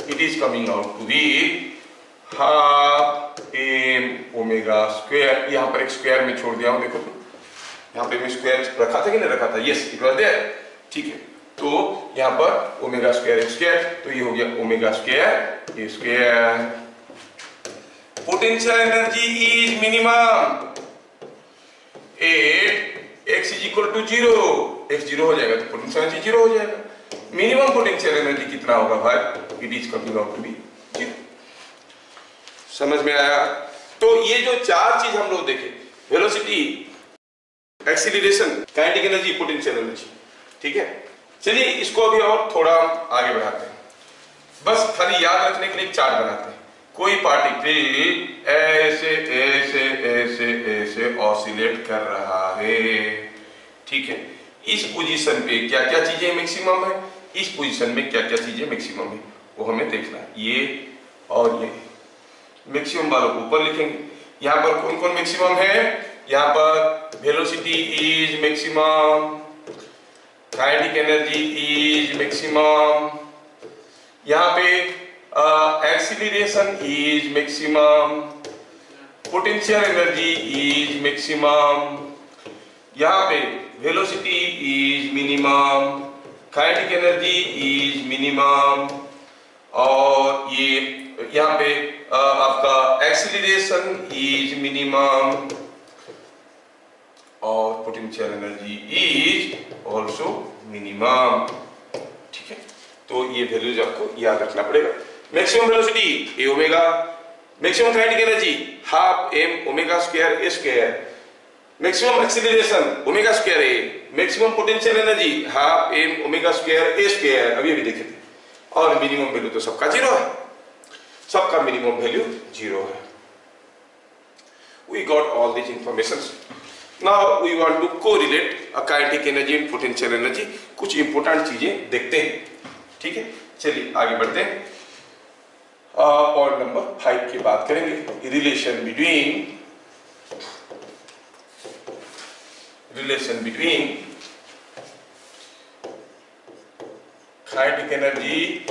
it is coming out to be half m omega square. यहां पर एक स्क्वायर में छोड़ दिया हूं, देखो तो यहाँ पे मैं स्क्वायर रखा था कि नहीं रखा था, यस इट वाज देयर, ठीक है। तो यहाँ पर ओमेगा स्क्वायर एक्स स्क्वायर, तो ये हो गया omega square a square. Potential energy is minimum at x is equal to 0, x 0 हो जाएगा तो पोटेंशियल एनर्जी 0 हो जाएगा। मिनिमम पोटेंशियल एनर्जी कितना होगा भाई, it is coming out to be 0। समझ में आया? तो ये जो चार चीज हम लोग देखे, velocity, acceleration, kinetic energy, potential energy, ठीक है। चलिए इसको अभी और थोड़ा आगे बढ़ाते हैं, बस खाली याद रखने के लिए एक चार्ट बनाते हैं। कोई पार्टिकल ऐसे ऐसे ऐसे ऐसे ऑसिलेट कर रहा है, ठीक है। इस पोजीशन पे क्या क्या चीजें मैक्सिमम है, इस पोजीशन में क्या क्या चीजें मैक्सिमम है, वो हमें देखना है। ये और ये मैक्सिमम वालों को ऊपर लिखेंगे। यहाँ पर कौन कौन मैक्सिमम है, यहाँ पर velocity is maximum, kinetic energy is maximum, यहाँ पे acceleration is maximum, potential energy is maximum, यहाँ पे velocity is minimum, kinetic energy is minimum, और ये यहाँ पे आपका एक्सीलरेशन इज मिनिमम और potential energy is also minimum, ठीक है। तो ये वैल्यूज आपको याद रखना पड़ेगा। Maximum velocity a omega, maximum kinetic energy half m omega square a square, maximum acceleration omega square A, maximum potential energy half m omega square a square, अभी अभी देखे थे। और मिनिमम वैल्यू तो सबका 0 है, सबका मिनिमम वैल्यू 0 है। We got all these informations. Now we want to correlate a kinetic energy and potential energy. कुछ इंपोर्टेंट चीजें देखते हैं, ठीक है। चलिए आगे बढ़ते हैं। पॉइंट नंबर 5 की बात करेंगे, relation between kinetic energy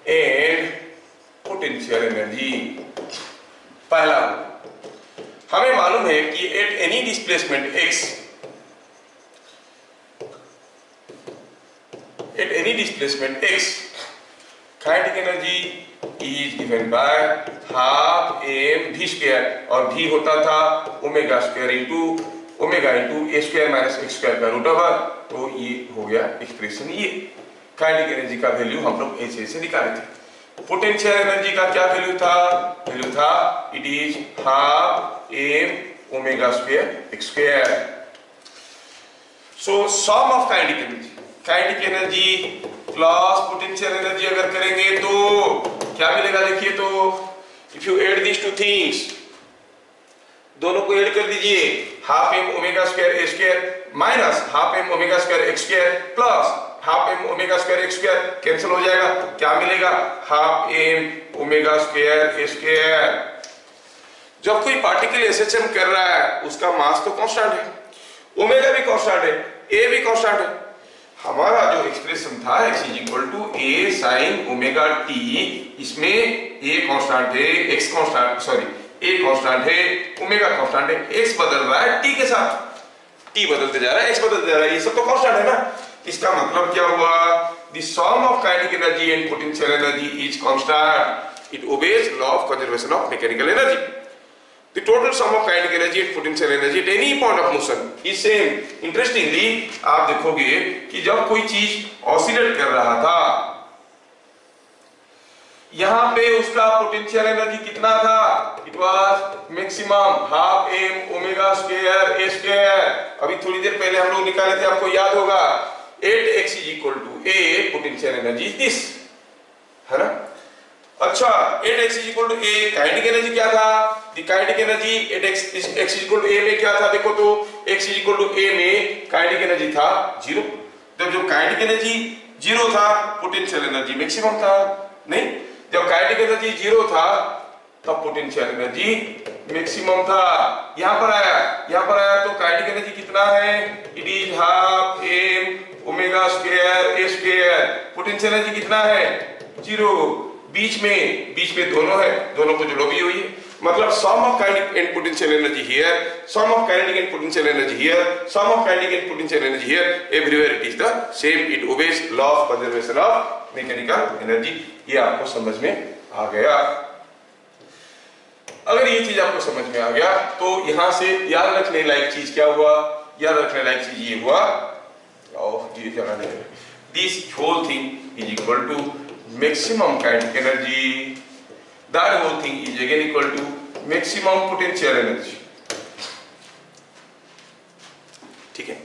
and potential energy. पहला, हमें मालूम है कि at any displacement x, kinetic energy is given by half m v square, और v होता था omega square into a square minus x square का रूट ओवर। तो ये हो गया एक्सप्रेशन, ये काइनेटिक एनर्जी का वैल्यू हम लोग ऐसे ऐसे निकाले थे। पोटेंशियल एनर्जी का क्या वैल्यू था, it is half m omega square x square. So sum of kinetic energy plus potential energy अगर करेंगे तो क्या मिलेगा देखिए तो if you add this two things, दोनों को ऐड कर दीजिए, half m omega square a square minus half m omega square x square plus half m omega square x square cancel हो जाएगा, क्या मिलेगा half m omega square a square. जब कोई पार्टिकल एसएचएम कर रहा है उसका मास तो कांस्टेंट है, ओमेगा भी कांस्टेंट है, ए भी कांस्टेंट है। हमारा जो एक्सप्रेशन था x is equal to a sine omega t, इसमें ए कांस्टेंट है, x constant sorry a constant है, ओमेगा कांस्टेंट है, एक्स बदल रहा है टी के साथ, टी बदलते जा रहा है, एक्स बदलते जा रहा है, ये सब तो कांस्टेंट है ना। इसका मतलब क्या हुआ, the sum of kinetic energy and potential energy is constant, it obeys law of conservation of mechanical energy. The total sum of kinetic energy and potential energy at any point of motion is same. Interestingly, आप देखोगे कि जब कोई चीज oscillate कर रहा था, यहाँ पे उसका पोटेंशियल एनर्जी कितना था, it was maximum half m omega square a square. अभी थोड़ी देर पहले हम लोग निकाले थे, आपको याद होगा, 8x is equal to a, potential energy is this, है ना। अच्छा 8x is equal to a, kinetic energy क्या था, the kinetic energy 8x is equal to a में क्या था, देखो तो x is equal to a में काइनेटिक एनर्जी था 0। जब काइनेटिक एनर्जी 0 था पोटेंशियल एनर्जी मैक्सिमम था, नहीं, जब काइनेटिक एनर्जी 0 था तब पोटेंशियल एनर्जी मैक्सिमम था। यहां पर आया तो काइनेटिक एनर्जी कितना है, it is half m omega square a square, potential energy कितना है 0, बीच में दोनों है, दोनों को जोड़ो भी हुई है, मतलब sum of kinetic and potential energy here, sum of kinetic and potential energy here, sum of kinetic and potential energy here, everywhere it is the same, it obeys law of conservation of mechanical energy. ये आपको समझ में आ गया। अगर ये चीज आपको समझ में आ गया तो यहां से याद रखने लायक चीज क्या हुआ, याद रखने लायक चीज ये हुआ, this whole thing is equal to maximum kinetic energy, that whole thing is again equal to maximum potential energy, ठीक है।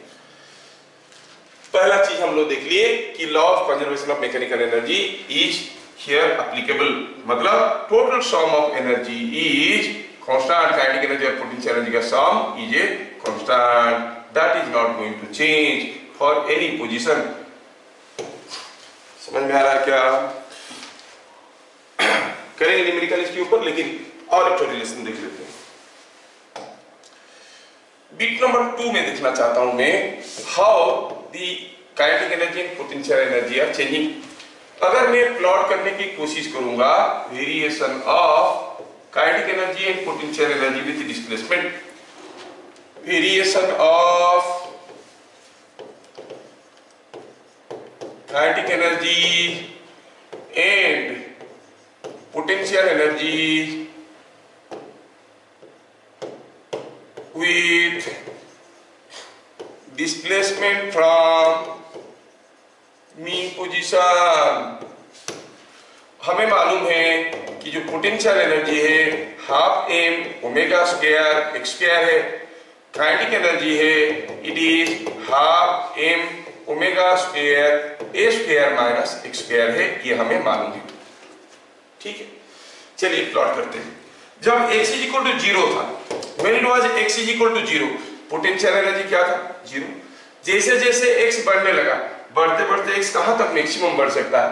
पहला चीज हम लोग देख लिए कि law of conservation of mechanical energy is here applicable, मतलब total sum of energy is constant, kinetic energy और पोटेंशियल एनर्जी का sum is a constant, that is not going to change for any position. समझ में आ रहा है क्या, करेंगे न्यूमेरिकल इसके ऊपर, लेकिन और एक रिलेशन देख लेते हैं। बिट नंबर 2 में देखना चाहता हूं मैं, how the kinetic energy and potential energy are changing. अगर मैं प्लॉट करने की कोशिश करूंगा variation of kinetic energy and potential energy with displacement, variation of kinetic energy and potential energy with displacement from mean position। हमें मालूम है कि जो पोटेंशियल एनर्जी है half m omega square x square है, काइनेटिक एनर्जी है it is half m omega square a square minus x square है, ये हमें मालूम है, ठीक है। चलिए प्लॉट करते हैं। जब x इज इक्वल टू 0 था, when it was x is equal to 0, potential energy क्या था 0। जैसे जैसे x बढ़ने लगा, बढ़ते बढ़ते x कहां तक मैक्सिमम बढ़ सकता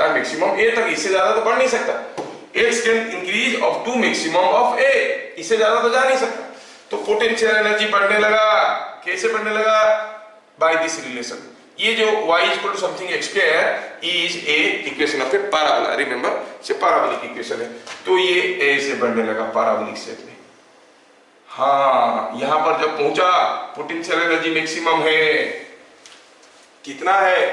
है मैक्सिमम a तक, इससे ज्यादा तो बढ़ नहीं सकता। x can increase up to maximum of a, इससे ज्यादा तो जा नहीं सकता। तो पोटेंशियल एनर्जी बढ़ने लगा, कैसे बढ़ने लगा, बाय दिस रिलेशन। ये जो y equal to something x square is a equation of a parabola, remember से पैराबोलिक इक्वेशन है, तो ये ऐसे बढ़ने लगा पैराबोलिक शेप में। हाँ, यहां पर जब पहुंचा पोटेंशियल एनर्जी मैक्सिमम है, कितना है,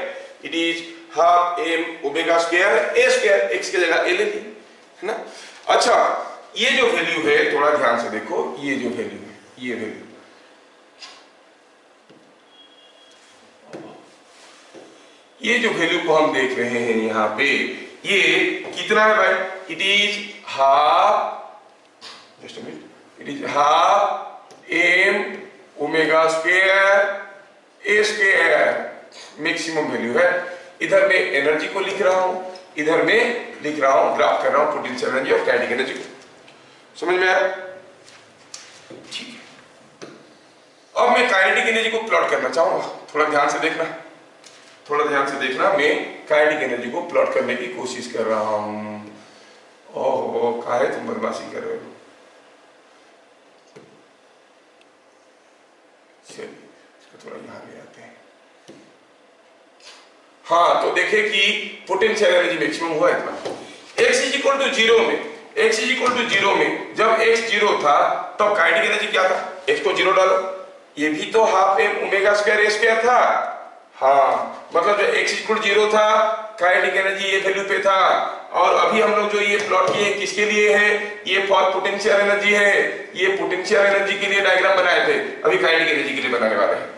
it is half m omega square a square, x की जगह a ले ली, है ना। अच्छा, ये जो वैल्यू है थोड़ा ध्यान से देखो, ये जो वैल्यू है, ये वैल्यू, ये जो वैल्यू को हम देख रहे हैं यहाँ पे, ये कितना है भाई, it is half, just a minute, it is half m omega square a square, maximum value है। इधर में एनर्जी को लिख रहा हूं, इधर में लिख रहा हूं, ग्राफ कर रहा हूं पोटेंशियल एनर्जी और काइनेटिक एनर्जी को। समझ में आया? ठीक है। अब मैं काइनेटिक एनर्जी को प्लॉट करना चाहूंगा, थोड़ा ध्यान से देखना, थोड़ा ध्यान से देखना। मैं काइनेटिक एनर्जी को प्लॉट करने की कोशिश कर रहा हूं। ओहो, काहे तुम बदमाशी कर रहे हो? चलिए इसको थोड़ा यहां ले आते हैं। हाँ, तो देखे कि पोटेंशियल एनर्जी मैक्सिमम हुआ इतना। x इज इक्वल टू 0 में, x इज इक्वल टू 0 में जब x 0 था तब काइनेटिक एनर्जी क्या था? x को 0 डालो, ये भी तो half m omega square a square था। हाँ, मतलब जब x इक्वल 0 था काइनेटिक एनर्जी ये वैल्यू पे था। और अभी हम लोग जो ये प्लॉट किए किसके लिए है? ये फॉर पोटेंशियल एनर्जी है, ये पोटेंशियल एनर्जी के लिए डायग्राम बनाए थे, अभी काइनेटिक एनर्जी के लिए बनाने वाले हैं।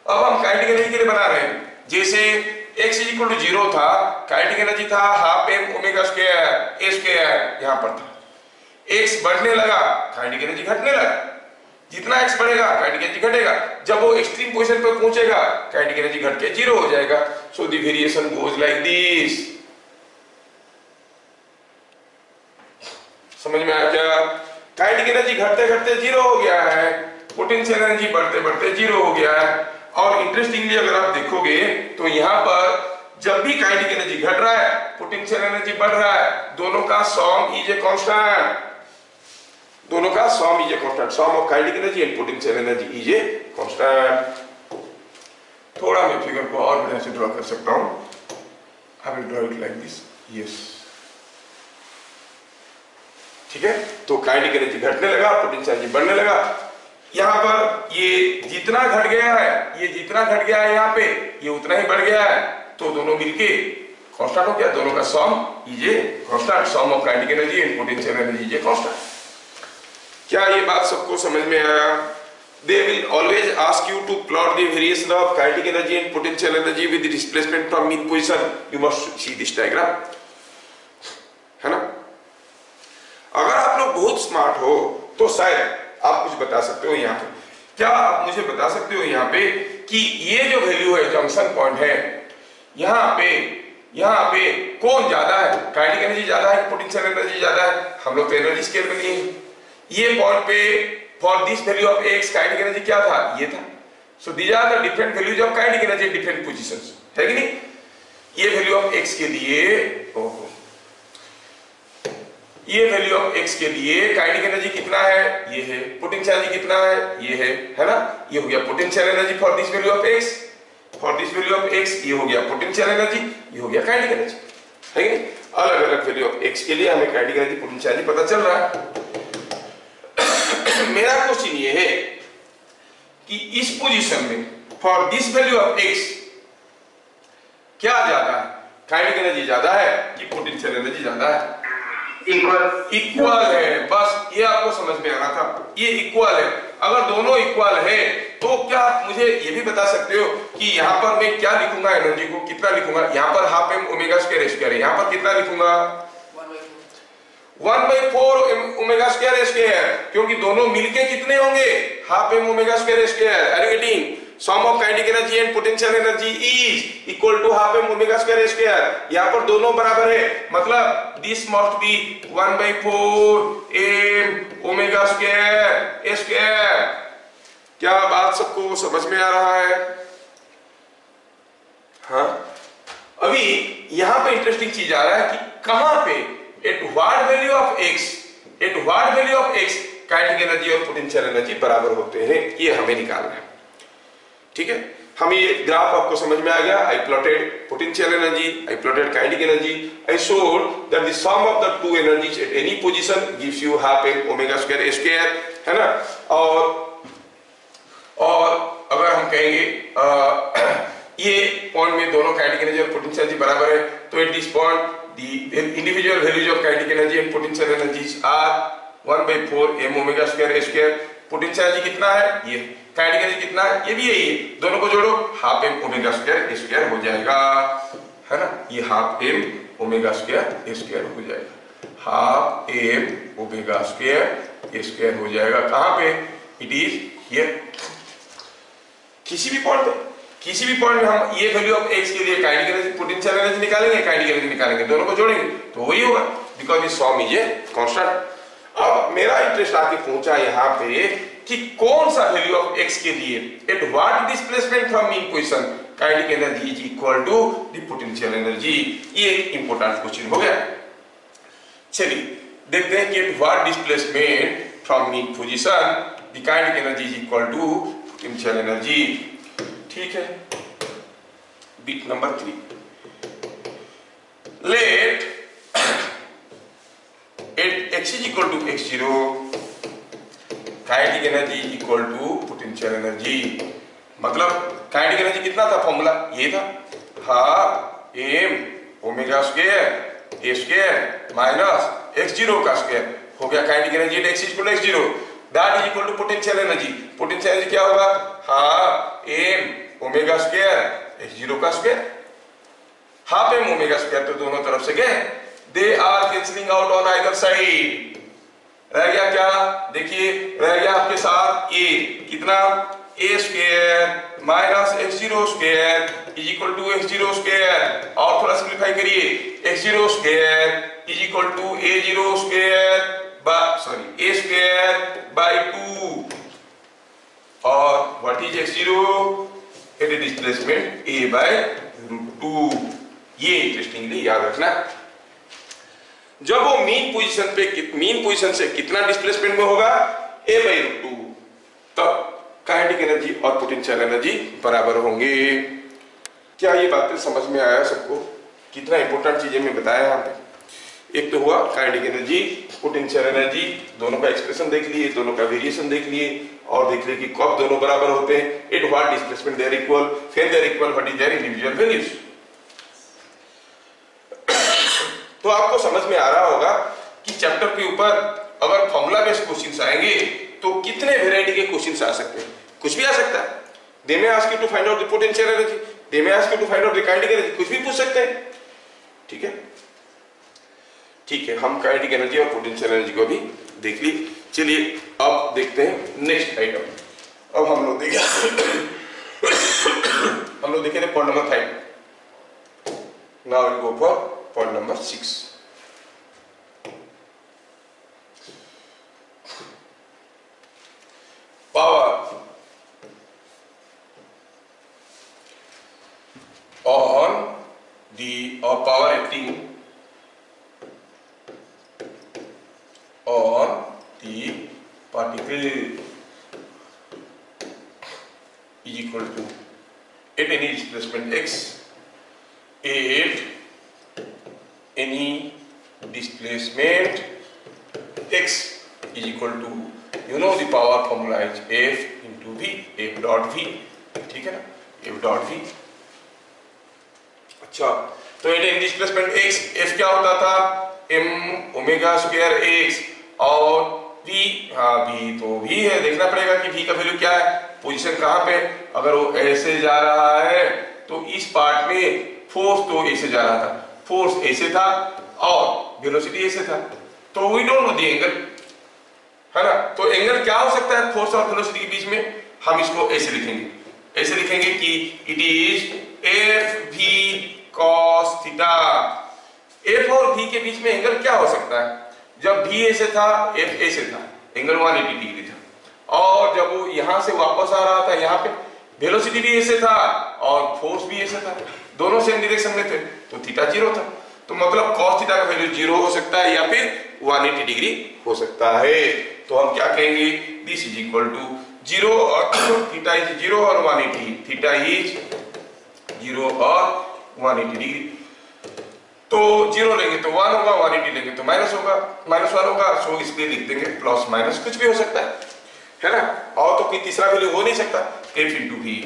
अब हम काइनेटिक एनर्जी के लिए बना रहे हैं। जैसे x इज इक्वल टू 0 था, काइनेटिक एनर्जी था half m omega square a square, यहां पर था। x बढ़ने लगा, काइनेटिक एनर्जी घटने लगा। जितना x बढ़ेगा काइनेटिक एनर्जी घटेगा। जब वो एक्सट्रीम पोजीशन पर पहुंचेगा काइनेटिक एनर्जी घट के 0 हो जाएगा। So the variation goes like this. समझ में आया क्या? काइनेटिक एनर्जी घटते घटते 0 हो गया है, पोटेंशियल एनर्जी बढ़ते बढ़ते 0 हो गया है। और इंटरेस्टिंगली अगर आप देखोगे तो यहां पर जब भी काइनेटिक एनर्जी घट रहा है, पोटेंशियल एनर्जी बढ़ रहा है, दोनों का सम इज ए कांस्टेंट। दोनों का sum is a constant. Sum of kinetic energy and potential energy is a constant. थोड़ा मैं फिगर को और बढ़िया से ड्रॉ कर सकता हूं। I will draw it like this. Yes, ठीक है। तो काइनेटिक एनर्जी घटने लगा, पोटेंशियल एनर्जी बढ़ने लगा। यहां पर ये जितना घट गया है, ये जितना घट गया है यहाँ पे, ये उतना ही बढ़ गया है। तो दोनों मिलके कांस्टेंट हो गया। दोनों का sum is a constant. Sum of kinetic energy and potential energy is a constant. क्या ये बात सबको समझ में आया? They will always ask you to plot the variation of kinetic energy and potential energy with the displacement from mean position. You must see this diagram, है ना? अगर आप लोग बहुत स्मार्ट हो तो शायद आप कुछ बता सकते हो यहाँ पे। क्या आप मुझे बता सकते हो यहाँ पे कि ये जो वैल्यू है, जंक्शन पॉइंट है, यहाँ पे कौन ज्यादा है? काइनेटिक एनर्जी ज्यादा है, पोटेंशियल एनर्जी ज्यादा है? हम लोग तो एनर्जी स्केल में लिए। ये पॉइंट पे for this value of x kinetic energy क्या था? ये था। So these are the different values of kinetic energy in different positions, है कि नहीं? ये वैल्यू ऑफ x के लिए, ओहो, ये वैल्यू ऑफ x के लिए काइनेटिक एनर्जी कितना है? ये है। पोटेंशियल एनर्जी कितना है? ये है ना? ये हो गया potential energy for this value of x। For this value of x ये हो गया पोटेंशियल एनर्जी, ये हो गया काइनेटिक एनर्जी, है कि नहीं? अलग अलग वैल्यू ऑफ x के लिए हमें काइनेटिक एनर्जी, पोटेंशियल एनर्जी पता चल रहा है। मेरा क्वेश्चन ये है कि इस पोजीशन में for this value of x क्या ज्यादा है? काइनेटिक एनर्जी ज्यादा है कि पोटेंशियल एनर्जी ज्यादा है? इक्वल है। बस ये आपको समझ में आना था, ये इक्वल है। अगर दोनों इक्वल है तो क्या आप मुझे ये भी बता सकते हो कि यहाँ पर मैं क्या लिखूंगा? एनर्जी को कितना लिखूंगा? यहाँ पर half m omega square square है, यहाँ पर कितना लिखूंगा? 1/4 ओमेगा स्क्वायर स्क्वायर, क्योंकि दोनों मिलके कितने होंगे? Half m omega square square. Are you getting? Sum of kinetic energy and potential energy is equal to half m omega square square. यहाँ पर दोनों बराबर है, मतलब this must be 1/4 m omega square square. क्या बात सबको समझ में आ रहा है? हाँ, अभी यहाँ पे इंटरेस्टिंग चीज आ रहा है कि कहां पे at what value of x kinetic energy और पोटेंशियल एनर्जी बराबर होते हैं, ये हमें निकालना है। ठीक है, हम ये ग्राफ आपको समझ में आ गया। I plotted potential energy, I plotted kinetic energy, I showed that the sum of the two energies at any position gives you half m omega square square, है ना? और अगर हम कहेंगे ये पॉइंट में दोनों काइनेटिक एनर्जी और पोटेंशियल एनर्जी बराबर है, तो at this point the individual values of kinetic energy and potential energies are 1/4 m omega square square। Potential energy कितना है? ये। काइनेटिक एनर्जी कितना है? ये भी यही है। दोनों को जोड़ो, half m omega square square हो जाएगा, है ना? ये half m omega square square हो जाएगा। Half m omega square square हो जाएगा। कहां पे? इट इज हियर, किसी भी पॉइंट पे। किसी भी पॉइंट में हम ये वैल्यू ऑफ x के लिए काइनेटिक एनर्जी पोटेंशियल एनर्जी निकालेंगे, काइनेटिक एनर्जी निकालेंगे, दोनों को जोड़ेंगे तो वही होगा, because this some is a constant. अब मेरा इंटरेस्ट आके पहुंचा यहाँ पे कि कौन सा वैल्यू ऑफ x के लिए at what displacement from mean position kinetic energy is equal to the potential energy. ये एक इंपॉर्टेंट क्वेश्चन हो गया। चलिए देखते हैं कि at what displacement from mean position the kinetic energy is equal to potential energy. ठीक है, bit number 3, let at x is equal to x0 kinetic energy equal to potential energy. मतलब kinetic energy कितना था, formula ये था, half m omega square a square minus x0 का square हो गया kinetic energy at x equal to x0, that is equal to potential energy. Potential energy क्या होगा, half m omega square x0 का square, half m omega square तो दोनों तरफ से गए, they are cancelling out on either side. रह गया क्या, देखिए रह गया आपके साथ a, कितना a square minus x0 square is equal to x0 square, और थोड़ा सिंप्लीफाई करिए, x0 square is equal to a0 square a square by 2, और what is x0, it is displacement a by √2। ये इंटरेस्टिंगली याद रखना, जब वो मीन पोजीशन से कितना डिस्प्लेसमेंट में होगा, a बाई √2, तब काइनेटिक एनर्जी और पोटेंशियल एनर्जी बराबर होंगे। क्या ये बातें समझ में आया सबको, कितना इंपॉर्टेंट चीजें मैं बताया यहाँ पे। एक तो हुआ काइनेटिक एनर्जी, पोटेंशियल एनर्जी, दोनों का एक्सप्रेशन देख लिए, दोनों का वेरिएशन देख लिए, और देख लिए कि कब दोनों बराबर होते हैं, at what displacement they're equal, फिर they're equal what is their individual values. तो आपको समझ में आ रहा होगा कि चैप्टर के ऊपर अगर फॉर्मूला बेस्ड क्वेश्चंस आएंगे तो कितने वैरायटी के क्वेश्चंस आ सकते हैं, कुछ भी आ सकता है। They may ask you to find out the potential energy, they may ask you to find out the kinetic energy, कुछ भी पूछ सकते हैं। ठीक है, ठीक है, हम काइनेटिक एनर्जी और पोटेंशियल एनर्जी को भी देख ली। चलिए अब देखते हैं नेक्स्ट आइटम। अब हम लोग देखे थे point number 5, now will go for point number 6. Power on the power acting on the particle is equal to at any displacement x, at any displacement x is equal to, you know the power formula is F into V, F dot V, ठीक है ना, F dot V। अच्छा, तो eight any displacement x, F क्या होता था, m omega square x, और V, हाँ V तो V है, देखना पड़ेगा कि V का वैल्यू क्या है, पोजीशन कहाँ पे, अगर वो ऐसे जा रहा है तो इस पार्ट में फोर्स तो ऐसे जा रहा था, फोर्स ऐसे था और वेलोसिटी ऐसे था, तो we don't know the angle, है ना। तो एंगल क्या हो सकता है फोर्स और वेलोसिटी के बीच में, हम इसको ऐसे लिखेंगे कि it is f v cos theta. F और वी के बीच में एंगल क्या हो सकता है, जब वी ऐसे था एफ ऐसे था, एंगल 180 डिग्री था, और जब वो यहां से वापस आ रहा था यहाँ पे वेलोसिटी भी ऐसे था और फोर्स भी ऐसे था, दोनों सेम डायरेक्शन में थे, तो थीटा 0 था। तो मतलब cos थीटा का वैल्यू 0 हो सकता है या फिर 180 डिग्री हो सकता है। तो हम क्या कहेंगे, दिस इज इक्वल टू 0 और थीटा इज 0 और 180, थीटा इज 0 और 180 डिग्री। तो 0 लेंगे तो 1 होगा, 180 लेंगे तो -1 होगा, सो इसलिए लिख देंगे प्लस माइनस कुछ भी हो सकता है ना, और तो कोई तीसरा वैल्यू हो नहीं सकता, f इंटू वी।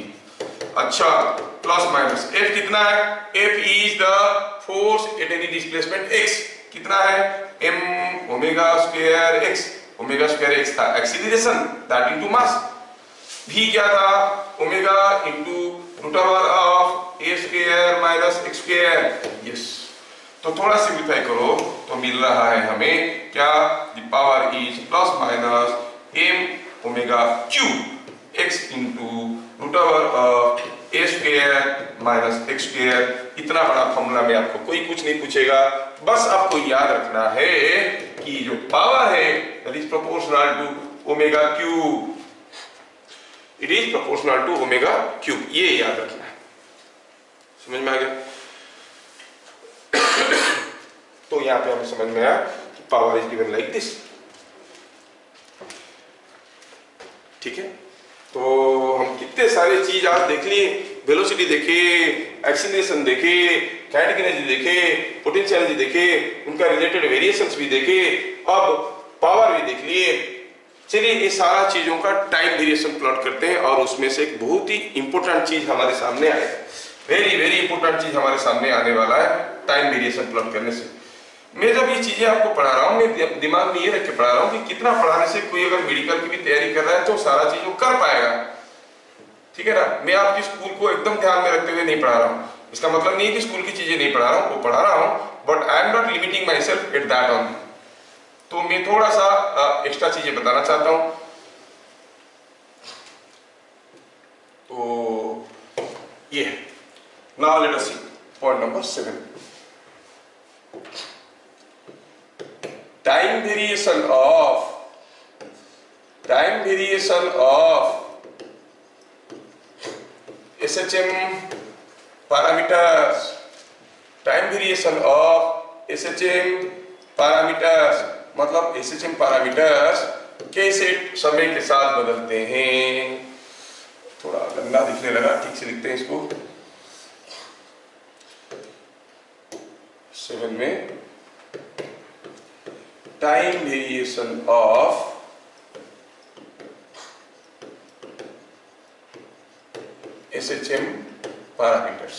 अच्छा, प्लस माइनस f कितना है, f is the force at any displacement x, कितना है m omega square x, omega square x था acceleration, that into mass. v क्या था, omega into root over of a square minus x square. Yes, तो थोड़ा simplify करो तो मिल रहा है हमें क्या, the power is plus minus m omega cube x into root over of a square minus x square. इतना बड़ा फॉर्मूला में आपको कोई कुछ नहीं पूछेगा, बस आपको याद रखना है कि जो पावर है that is proportional to omega cube, it is proportional to omega cube, ये याद रखना है। समझ में आ गया? तो यहां पे हमें समझ में आया कि power is given like this. ठीक है, तो हम कितने सारे चीज आज देख लिए, वेलोसिटी देखे, एक्सीलरेशन देखे, काइनेटिक एनर्जी देखे, पोटेंशियल एनर्जी देखे, उनका रिलेटेड वेरिएशंस भी देखे, अब पावर भी देख लिए। चलिए ये सारा चीजों का टाइम वेरिएशन प्लॉट करते हैं और उसमें से एक बहुत ही इंपॉर्टेंट चीज हमारे सामने आएगा, वेरी वेरी इंपॉर्टेंट चीज हमारे सामने आने वाला है टाइम वेरिएशन प्लॉट करने से। मैं जब ये चीजें आपको पढ़ा रहा हूँ, मैं दिमाग में ये रख के पढ़ा रहा हूँ कि कितना पढ़ाने से कोई अगर मेडिकल की भी तैयारी कर रहा है तो सारा चीज वो कर पाएगा। ठीक है ना, मैं आपकी स्कूल को एकदम ध्यान में रखते हुए नहीं पढ़ा रहा हूँ, इसका मतलब नहीं है कि स्कूल की चीजें नहीं पढ़ा रहा हूँ, वो पढ़ा रहा हूँ, but I am not limiting my self at that only. तो मैं थोड़ा सा एक्स्ट्रा चीजें बताना चाहता हूँ। तो ये now let us see point number 7, time variation of SHM parameters, time variation of SHM parameters मतलब SHM parameters कैसे समय के साथ बदलते हैं। थोड़ा गंदा दिखने लगा, ठीक से लिखते हैं इसको। 7 में time variation of SHM parameters।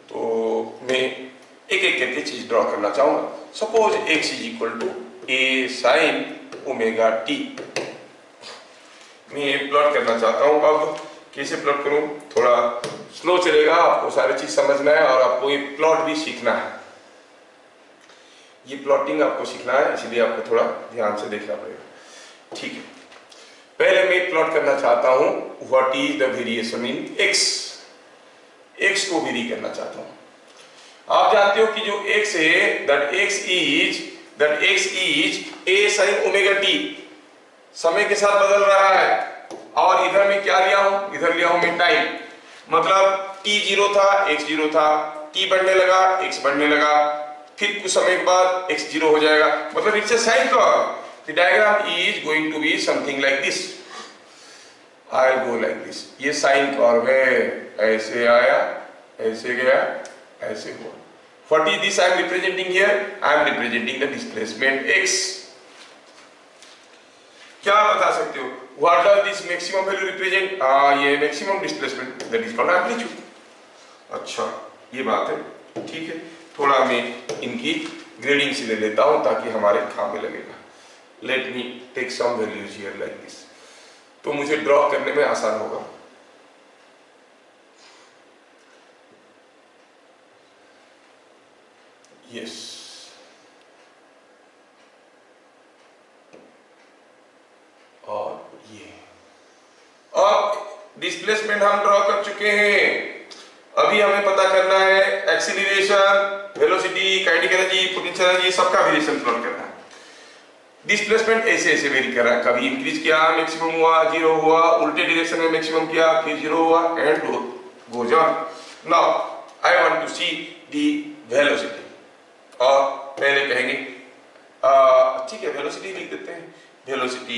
तो मैं एक एक करके चीज ड्रॉ करना चाहूंगा। Suppose x is equal to a sin omega t, मैं प्लॉट करना चाहता हूं। अब कैसे प्लॉट करूं, थोड़ा स्लो चलेगा, आपको सारी चीज समझना है और आपको ये प्लॉट भी सीखना है, ये प्लॉटिंग आपको सीखना है, इसलिए आपको थोड़ा ध्यान से देखना पड़ेगा। ठीक है, पहले मैं प्लॉट करना चाहता हूं what is the variation in x को वेरी करना चाहता हूं। आप जानते हो कि जो x है that x is a sin omega t, समय के साथ बदल रहा है। और इधर में क्या लिया हूं, इधर लिया हूं मैं टाइम, मतलब t 0 था, x 0 था, t बढ़ने लगा, x बढ़ने लगा, फिर कुछ समय के बाद x 0 हो जाएगा, मतलब it's a sine curve. The diagram is going to be something like this, I go like this. ये साइन कर्व है, ऐसे आया, ऐसे गया, ऐसे हुआ। What is this I am representing here, I am representing the displacement x। क्या बता सकते हो, what does this maximum value represent, ये maximum displacement that is called amplitude. अच्छा ये बात है, ठीक है। थोड़ा मैं इनकी ग्रेडिंग से ले लेता हूं ताकि हमारे काम में लगेगा। Let me take some values here like this, तो मुझे ड्रॉ करने में आसान होगा। यस, और ये अब डिस्प्लेसमेंट हम ड्रॉ कर चुके हैं। अभी हमें पता करना है acceleration, velocity, kinetic energy, potential energy, सबका वेरिएशन प्लॉट करना है। डिस्प्लेसमेंट ऐसे ऐसे वेरी कर रहा है, कभी इंक्रीज किया मैक्सिमम हुआ, 0 हुआ, उल्टे डायरेक्शन में मैक्सिमम किया फिर 0 हुआ, and goes on. Now I want to see the velocity. और पहले कहेंगे ठीक है, वेलोसिटी लिख देते हैं। Velocity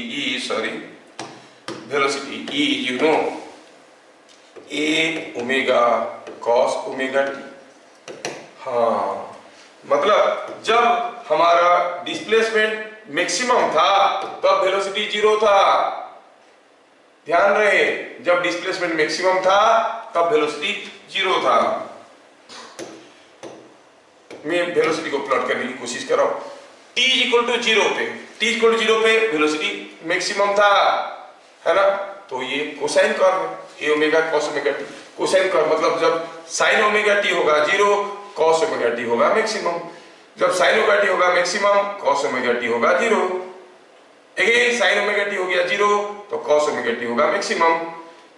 is you know a omega cos omega t। हाँ, मतलब जब हमारा डिस्प्लेसमेंट मैक्सिमम था तब वेलोसिटी 0 था। ध्यान रहे, जब डिस्प्लेसमेंट मैक्सिमम था तब वेलोसिटी 0 था। मैं वेलोसिटी को प्लॉट करने की कोशिश कर रहा हूं। t इक्वल टू 0 पे वेलोसिटी मैक्सिमम था, है ना, तो ये कोसाइन कर्व है, a omega cos omega t। Cosine curve मतलब जब sin ओमेगा t होगा 0, cos ओमेगा t होगा मैक्सिमम। जब sin ओमेगा t होगा मैक्सिमम, cos ओमेगा t होगा 0। अगेन साइन ओमेगा टी हो गया 0 तो कॉस ओमेगा टी होगा मैक्सिमम,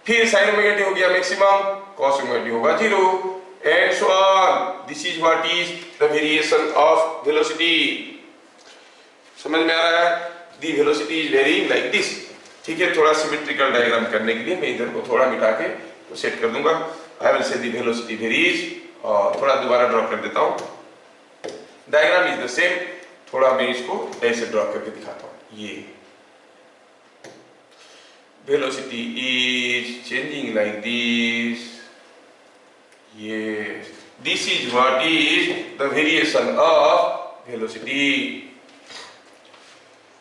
फिर साइन ओमेगा टी हो गया मैक्सिमम, कॉस ओमेगा टी होगा 0 and so on. This is what is the variation of velocity. समझ में आ रहा है? The velocity is varying like this. ठीक है, थोड़ा सिमेट्रिकल डायग्राम करने के लिए मैं इधर को थोड़ा मिटा के तो सेट कर दूंगा। I will say the velocity varies, और थोड़ा दोबारा ड्रॉ कर देता हूं। डायग्राम इज द सेम, थोड़ा मैं इसको ऐसे ड्रॉ करके दिखाता हूं। ये velocity is changing like this. Yes, this is what is the variation of velocity.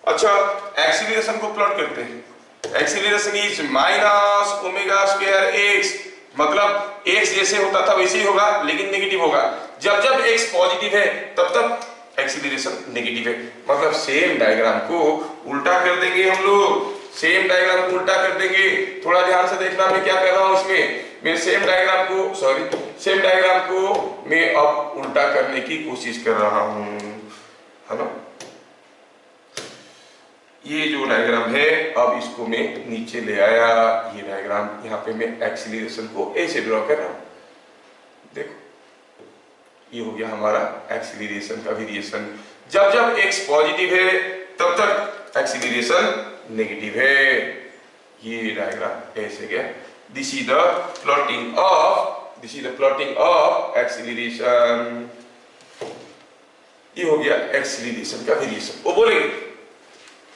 अच्छा, एक्सीलरेशन को प्लॉट करते हैं। Acceleration is minus omega square x, मतलब एक्स जैसे होता था वैसे ही होगा लेकिन नेगेटिव होगा। जब जब एक्स पॉजिटिव है तब तब एक्सीलरेशन नेगेटिव है। मतलब सेम डायग्राम को उल्टा कर देंगे हम लोग, सेम डायग्राम को उल्टा कर देंगे। थोड़ा ध्यान से देखना मैं क्या कर रहा हूं इसमें। मैं सेम डायग्राम को मैं अब उल्टा करने की कोशिश कर रहा हूं, है ना। ये जो डायग्राम है अब इसको मैं नीचे ले आया। ये डायग्राम यहाँ पे मैं एक्सीलरेशन को ऐसे ड्रॉ कर रहा हूं। देखो ये हो गया हमारा एक्सीलरेशन का वेरिएशन। जब जब एक्स पॉजिटिव है तब तक एक्सीलरेशन नेगेटिव है। ये डायग्राम ऐसे गया। This is the plotting of acceleration। ये हो गया एक्सीलरेशन का वेरिएशन। वो बोलेंगे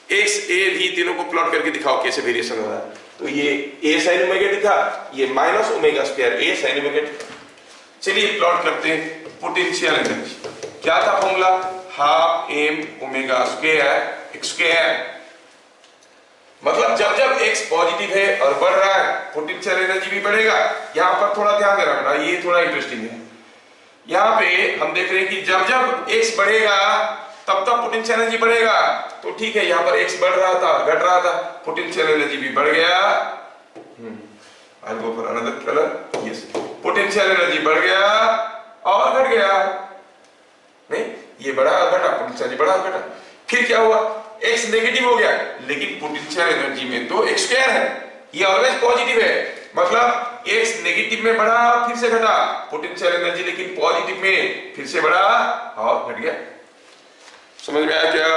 एक्स ए भी तीनों को प्लॉट करके दिखाओ कैसे वेरिएशन हो रहा है। तो ये ए साइन ओमेगा टी था, ये minus omega square a sine omega t. चलिए प्लॉट करते हैं पोटेंशियल एनर्जी। क्या था formula? Half m omega square x square. मतलब जब जब x पॉजिटिव है और बढ़ रहा है पोटेंशियल एनर्जी भी बढ़ेगा। यहां पर थोड़ा ध्यान रखना, ये थोड़ा इंटरेस्टिंग है। यहां पे हम देख रहे हैं कि जब जब x बढ़ेगा तब तब पोटेंशियल एनर्जी बढ़ेगा। तो ठीक है, यहां पर x बढ़ रहा था घट रहा था, पोटेंशियल एनर्जी भी बढ़ गया। I'll go for another color. Yes, potential energy बढ़ गया और घट गया। नहीं, ये बढ़ा और घटा, पोटेंशियल एनर्जी बढ़ा और घटा। फिर क्या हुआ? x नेगेटिव हो गया लेकिन पोटेंशियल एनर्जी में तो x स्क्वायर है, ये ऑलवेज पॉजिटिव है। मतलब x नेगेटिव में बढ़ा फिर से घटा, पोटेंशियल एनर्जी लेकिन पॉजिटिव में फिर से बढ़ा और घट गया। समझ में आया क्या?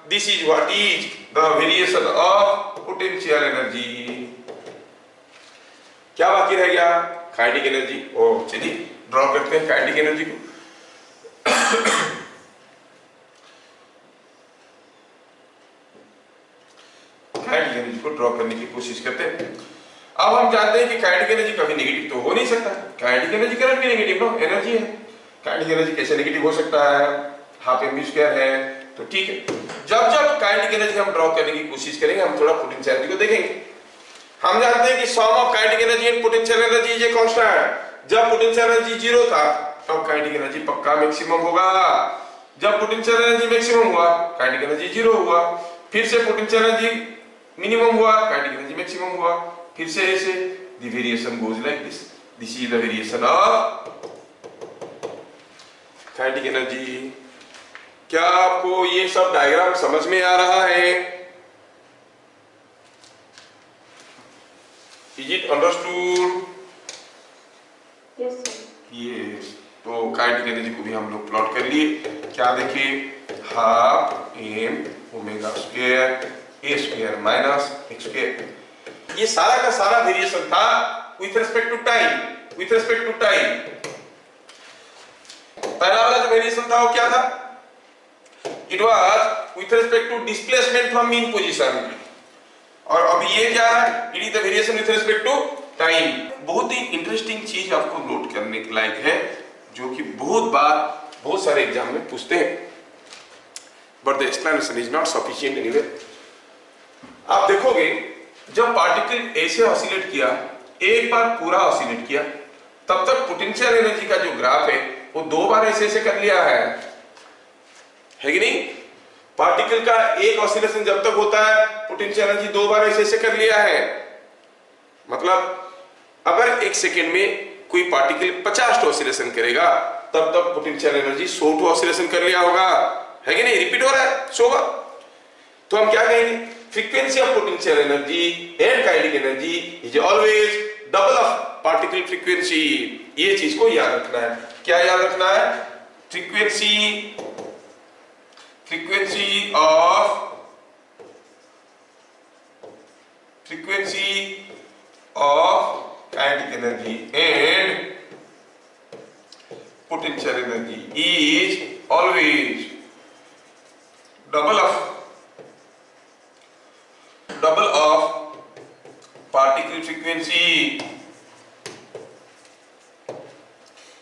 This is what is the variation of potential energy. क्या बाकी रह गया? Kinetic energy. ओ चलिए ड्रॉ करते हैं काइनेटिक एनर्जी को। काइनेटिक एनर्जी को ड्रॉ करने की कोशिश करते हैं। अब हम जानते हैं कि काइनेटिक एनर्जी कभी नेगेटिव तो हो नहीं सकता। काइनेटिक एनर्जी करंट भी नेगेटिव नो एनर्जी है। काइनेटिक एनर्जी कैसे नेगेटिव हो सकता है? हाफ एम स्क्वायर है तो ठीक है। जब जब काइनेटिक एनर्जी हम ड्रॉ करने की कोशिश करेंगे हम थोड़ा पोटेंशियल एनर्जी को देखेंगे। हम जानते हैं कि sum of kinetic energy and potential energy is a constant. जब पोटेंशियल एनर्जी 0 था तब काइनेटिक एनर्जी पक्का मैक्सिमम होगा। जब पोटेंशियल एनर्जी मैक्सिमम हुआ काइनेटिक एनर्जी 0 हुआ, फिर से पोटेंशियल एनर्जी मिनिमम हुआ काइनेटिक एनर्जी मैक्सिमम हुआ, फिर से ऐसे the variation goes like this. This is the variation of kinetic energy. क्या आपको ये सब डायग्राम समझ में आ रहा है? Is it understood? Yes sir. Yes. तो काइनेटिक एनर्जी को भी हम लोग प्लॉट कर लिए। क्या देखिए? Half m omega square a square minus x square. ये सारा का सारा वेरिएशन था with respect to time. With respect to time पहला वाला जो वेरिएशन था वो क्या था? It was with respect to displacement from mean position. और अब ये क्या है? It is the variation with respect to time. बहुत ही इंटरेस्टिंग चीज आपको नोट करने के लायक है जो कि बहुत बार बहुत सारे एग्जाम में पूछते हैं, but the explanation is not sufficient anywhere. आप देखोगे जब पार्टिकल ऐसे ऑसिलेट किया, एक बार पूरा ऑसिलेट किया, तब तक पोटेंशियल एनर्जी का जो ग्राफ है वो 2 बार ऐसे कर लिया है कि नहीं? पार्टिकल का एक ऑसिलेशन जब तक होता है पोटेंशियल एनर्जी 2 बार ऐसे कर लिया है। मतलब अगर 1 सेकेंड में कोई पार्टिकल 50 ऑसिलेशन करेगा तब तक पोटेंशियल एनर्जी 100 ऑसिलेशन कर लिया होगा, है कि नहीं? रिपीट हो रहा है 100 बार। तो हम क्या कहेंगे, frequency of potential energy and kinetic energy is always double of particle frequency. ये चीज को याद रखना है। क्या याद रखना है, frequency of kinetic energy and potential energy is always double of particle frequency।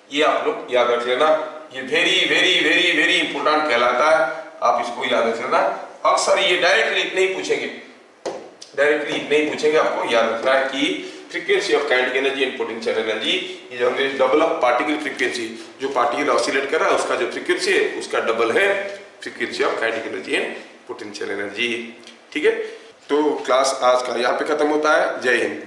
ये आप लोग याद रख लेना, ये very very very very important कहलाता है, आप इसको याद रख लेना। अक्सर ये डायरेक्टली इतने ही पूछेंगे, आपको याद रखना है कि frequency of kinetic energy and potential energy is always double of particle frequency. जो पार्टिकल ऑसिलेट कर रहा है उसका जो फ्रीक्वेंसी है उसका डबल है frequency of kinetic energy and potential energy. ठीक है, तो क्लास आज का यहाँ पे खत्म होता है। जय हिंद।